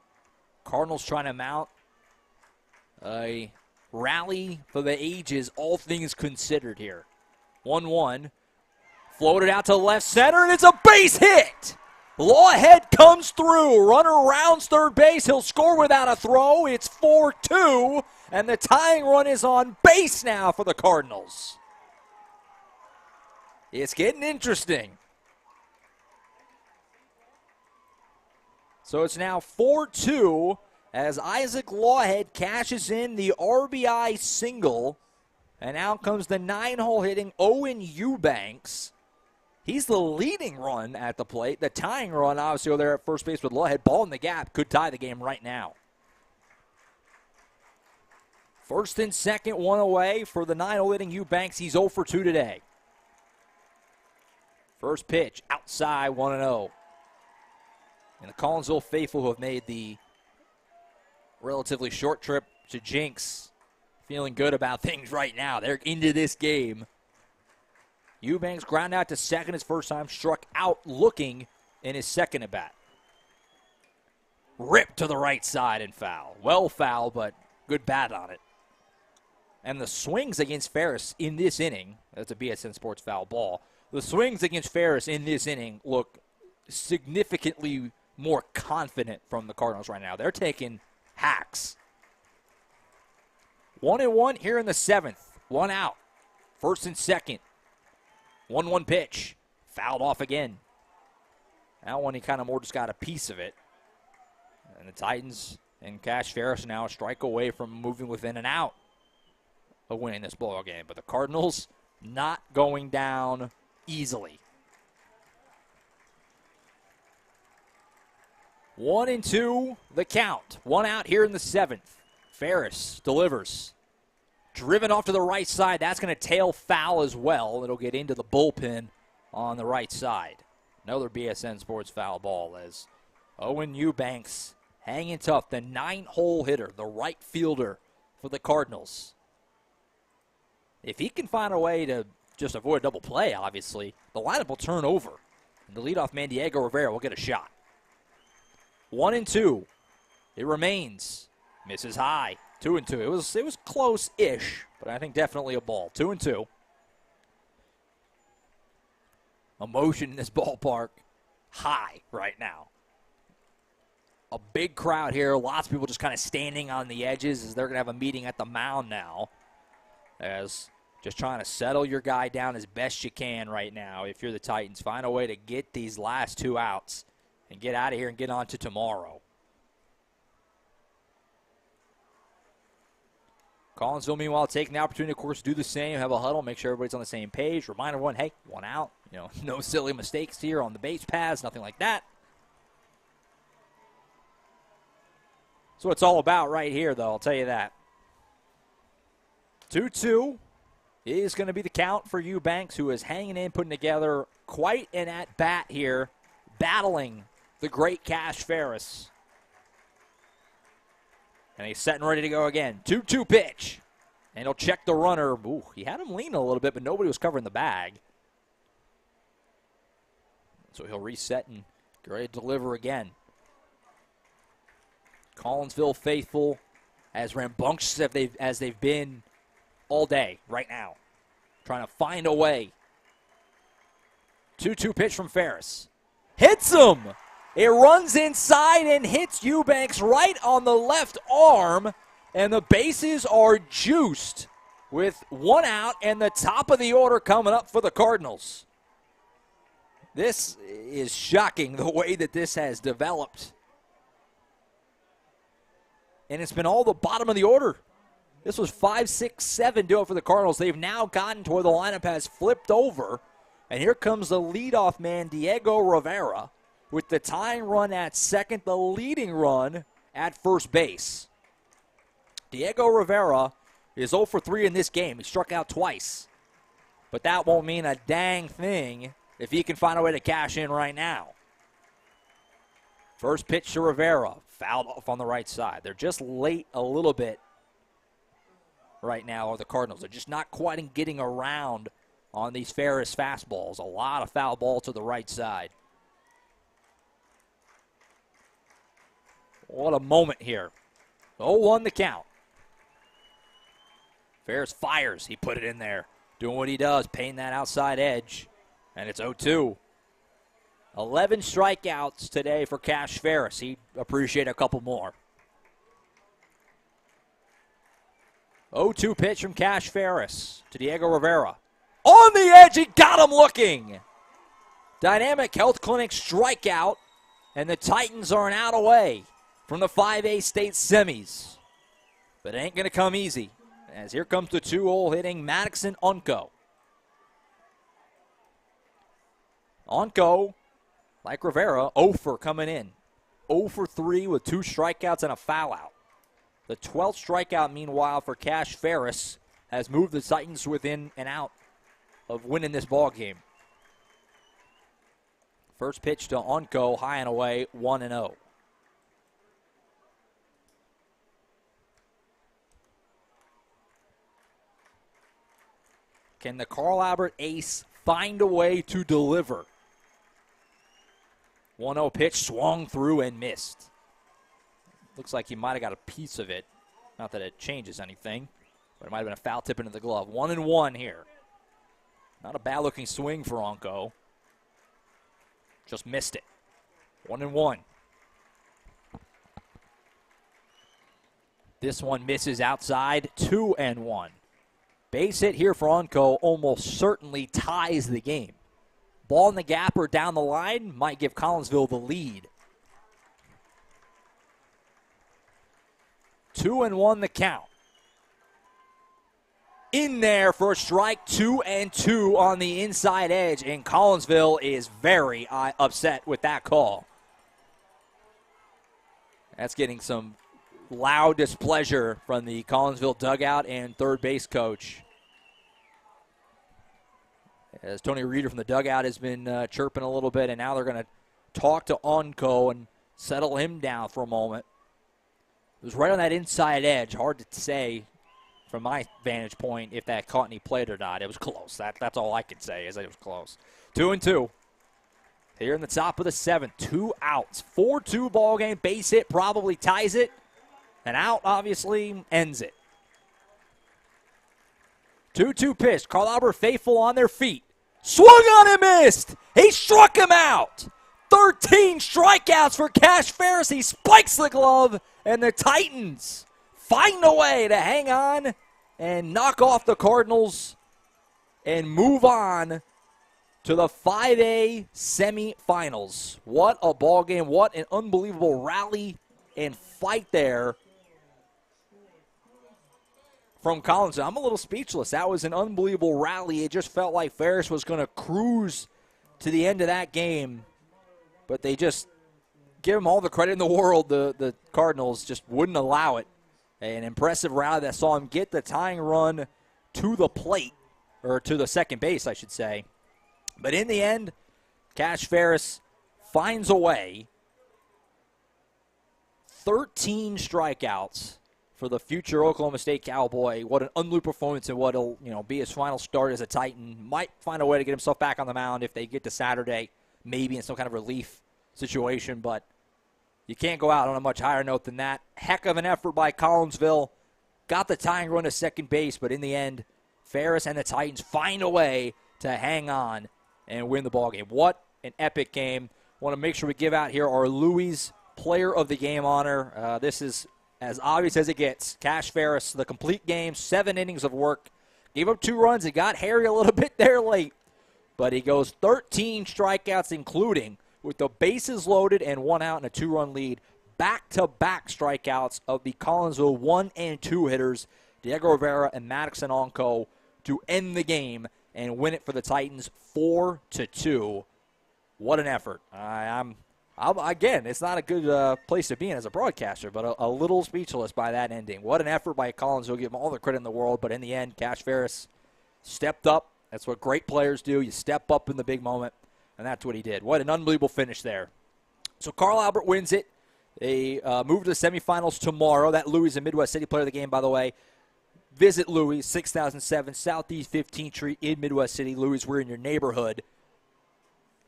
Cardinals trying to mount a rally for the ages, all things considered here. 1-1. Floated out to left center, and it's a base hit. Lawhead comes through. Runner rounds third base. He'll score without a throw. It's 4-2, and the tying run is on base now for the Cardinals. It's getting interesting. So it's now 4-2 as Isaac Lawhead cashes in the RBI single, and out comes the 9-hole hitting Owen Eubanks. He's the leading run at the plate. The tying run, obviously, over there at first base with Lawhead. Ball in the gap. Could tie the game right now. First and second, 1 away for the 9-hole hitting Eubanks. He's 0 for 2 today. First pitch, outside, 1-0. And the Collinsville faithful who have made the relatively short trip to Jinx feeling good about things right now. They're into this game. Eubanks ground out to second his first time, struck out looking in his second at bat. Ripped to the right side and foul. Well foul, but good bat on it. And the swings against Ferris in this inning, that's a BSN Sports foul ball, the swings against Ferris in this inning look significantly more confident from the Cardinals right now. They're taking hacks. 1-1 here in the 7th. 1 out. First and second. 1-1 pitch. Fouled off again. That one he kind of more just got a piece of it. And the Titans and Cash Ferris now a strike away from moving within an out of winning this ball game. But the Cardinals not going down easily. 1-2 the count. 1 out here in the 7th. Ferris delivers. Driven off to the right side. That's going to tail foul as well. It'll get into the bullpen on the right side. Another BSN Sports foul ball as Owen Eubanks hanging tough. The 9-hole hitter, the right fielder for the Cardinals. If he can find a way to just avoid a double play, obviously, the lineup will turn over. And the leadoff man, Diego Rivera, will get a shot. 1-2. It remains. Misses high. 2-2. It was close-ish, but I think definitely a ball. 2-2. Emotion in this ballpark high right now. A big crowd here. Lots of people just kind of standing on the edges as they're going to have a meeting at the mound now. As just trying to settle your guy down as best you can right now if you're the Titans. Find a way to get these last 2 outs and get out of here and get on to tomorrow. Collinsville, meanwhile, taking the opportunity, of course, to do the same, have a huddle, make sure everybody's on the same page. Remind everyone, hey, 1 out. No silly mistakes here on the base paths, nothing like that. That's what it's all about right here, though, I'll tell you that. 2-2 is going to be the count for Eubanks, who is hanging in, putting together quite an at-bat here, battling the great Cash Ferris. And he's set and ready to go again. 2-2 pitch. And he'll check the runner. Ooh, he had him leaning a little bit, but nobody was covering the bag. So he'll reset and get ready to deliver again. Collinsville faithful, as rambunctious as they've been all day right now. Trying to find a way. 2-2 pitch from Ferris. Hits him! It runs inside and hits Eubanks right on the left arm, and the bases are juiced with 1 out and the top of the order coming up for the Cardinals. This is shocking, the way that this has developed. And it's been all the bottom of the order. This was 5, 6, 7 do it for the Cardinals. They've now gotten to where the lineup has flipped over, and here comes the leadoff man, Diego Rivera, with the tying run at second, the leading run at first base. Diego Rivera is 0 for 3 in this game. He struck out twice. But that won't mean a dang thing if he can find a way to cash in right now. First pitch to Rivera. fouled off on the right side. They're just late a little bit right now, are the Cardinals. They're just not quite getting around on these Ferris fastballs. A lot of foul ball to the right side. What a moment here. 0-1 the count. Ferris fires. He put it in there. Doing what he does, painting that outside edge. And it's 0-2. 11 strikeouts today for Cash Ferris. He'd appreciate a couple more. 0-2 pitch from Cash Ferris to Diego Rivera. On the edge, he got him looking. Dynamic Health Clinic strikeout, and the Titans are an out away from the 5A state semis. But it ain't going to come easy, as here comes the 2-hole hitting Madison Unco. Unco, like Rivera, 0 for coming in. 0 for 3 with 2 strikeouts and a foul out. The 12th strikeout, meanwhile, for Cash Ferris has moved the Titans within and out of winning this ball game. First pitch to Unco, high and away, 1-0. Can the Carl Albert ace find a way to deliver? 1-0 pitch, swung through and missed. Looks like he might have got a piece of it. Not that it changes anything, but it might have been a foul tip into the glove. 1-1 here. Not a bad-looking swing for Unco. Just missed it. 1-1. This one misses outside. 2-1. Base hit here for Unco almost certainly ties the game. Ball in the gap or down the line might give Collinsville the lead. 2-1 the count. In there for a strike, 2-2 on the inside edge, and Collinsville is very upset with that call. That's getting some loud displeasure from the Collinsville dugout and third base coach. As Tony Reeder from the dugout has been chirping a little bit, and now they're going to talk to Unco and settle him down for a moment. It was right on that inside edge. Hard to say from my vantage point if that caught any plate or not. It was close. That's all I can say is that it was close. 2-2. Here in the top of the 7th. 2 outs. 4-2 ball game. Base hit probably ties it. An out obviously ends it. 2-2 pitch. Carl Albert faithful on their feet. Swung on and missed. He struck him out. 13 strikeouts for Cash Ferris. He spikes the glove, and the Titans find a way to hang on and knock off the Cardinals and move on to the 5A semifinals. What a ball game. What an unbelievable rally and fight there from Collinsville. I'm a little speechless. That was an unbelievable rally. It just felt like Ferris was going to cruise to the end of that game, but they just give them all the credit in the world. The Cardinals just wouldn't allow it. An impressive rally that saw him get the tying run to the plate, or to the second base, I should say. But in the end, Cash Ferris finds a way. 13 strikeouts for the future Oklahoma State Cowboy. What an unbelievable performance, and what'll be his final start as a Titan. Might find a way to get himself back on the mound if they get to Saturday, maybe in some kind of relief situation, but you can't go out on a much higher note than that. Heck of an effort by Collinsville. Got the tying run to second base, but in the end, Ferris and the Titans find a way to hang on and win the ballgame. What an epic game. Want to make sure we give out here our Louis Player of the Game honor. This is as obvious as it gets. Cash Ferris, the complete game, 7 innings of work. Gave up 2 runs. It got hairy a little bit there late, but he goes 13 strikeouts, including with the bases loaded and 1 out and a 2-run lead. Back-to-back strikeouts of the Collinsville 1 and 2 hitters, Diego Rivera and Madison Onco, to end the game and win it for the Titans 4-2. What an effort. Again, it's not a good place to be in as a broadcaster, but a little speechless by that ending. What an effort by Collinsville. Give them all the credit in the world, but in the end, Cash Ferris stepped up. That's what great players do. You step up in the big moment. And that's what he did. What an unbelievable finish there. So Carl Albert wins it. They move to the semifinals tomorrow. That Louis is a Midwest City player of the game, by the way. Visit Louis, 6007 Southeast 15th Street in Midwest City. Louis, we're in your neighborhood.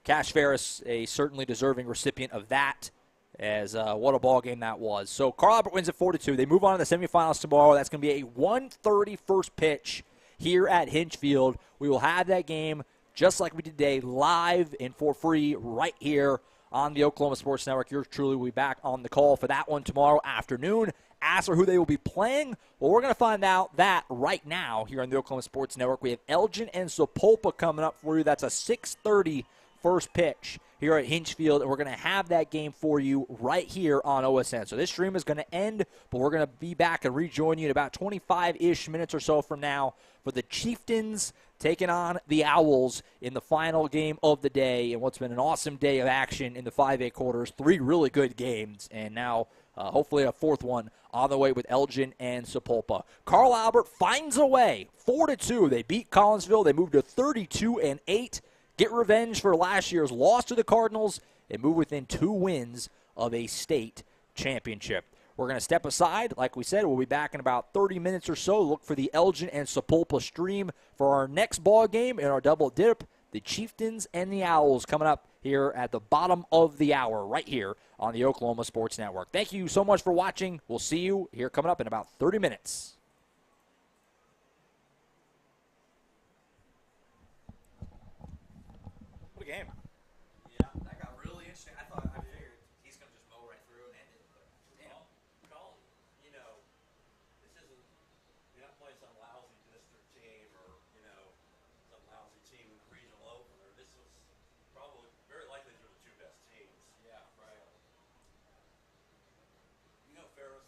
Cash Ferris, a certainly deserving recipient of that, as what a ball game that was. So Carl Albert wins at 4-2. They move on to the semifinals tomorrow. That's going to be a 1:30 first pitch here at Hinch Field. We will have that game just like we did today, live and for free right here on the Oklahoma Sports Network. Yours truly will be back on the call for that one tomorrow afternoon. As for who they will be playing, well, we're going to find out that right now here on the Oklahoma Sports Network. We have Elgin and Sapulpa coming up for you. That's a 6:30 first pitch here at Hinch Field, and we're going to have that game for you right here on OSN. So this stream is going to end, but we're going to be back and rejoin you in about 25-ish minutes or so from now for the Chieftains taking on the Owls in the final game of the day, and what's been an awesome day of action in the 5A quarters. 3 really good games, and now hopefully a fourth one on the way with Elgin and Sapulpa. Carl Albert finds a way, 4-2. They beat Collinsville. They moved to 32-8. Get revenge for last year's loss to the Cardinals and move within 2 wins of a state championship. We're going to step aside. Like we said, we'll be back in about 30 minutes or so. Look for the Elgin and Sapulpa stream for our next ball game in our double dip. The Chieftains and the Owls coming up here at the bottom of the hour right here on the Oklahoma Sports Network. Thank you so much for watching. We'll see you here coming up in about 30 minutes. What a game.
Yeah, that got really interesting. I figured he's going to just mow right through and end it. But, damn, you know, this isn't, you're not playing some lousy district team or, you know, some lousy team in the regional opener. This was probably, very likely, these were the 2 best teams. Yeah, right. You know, Ferris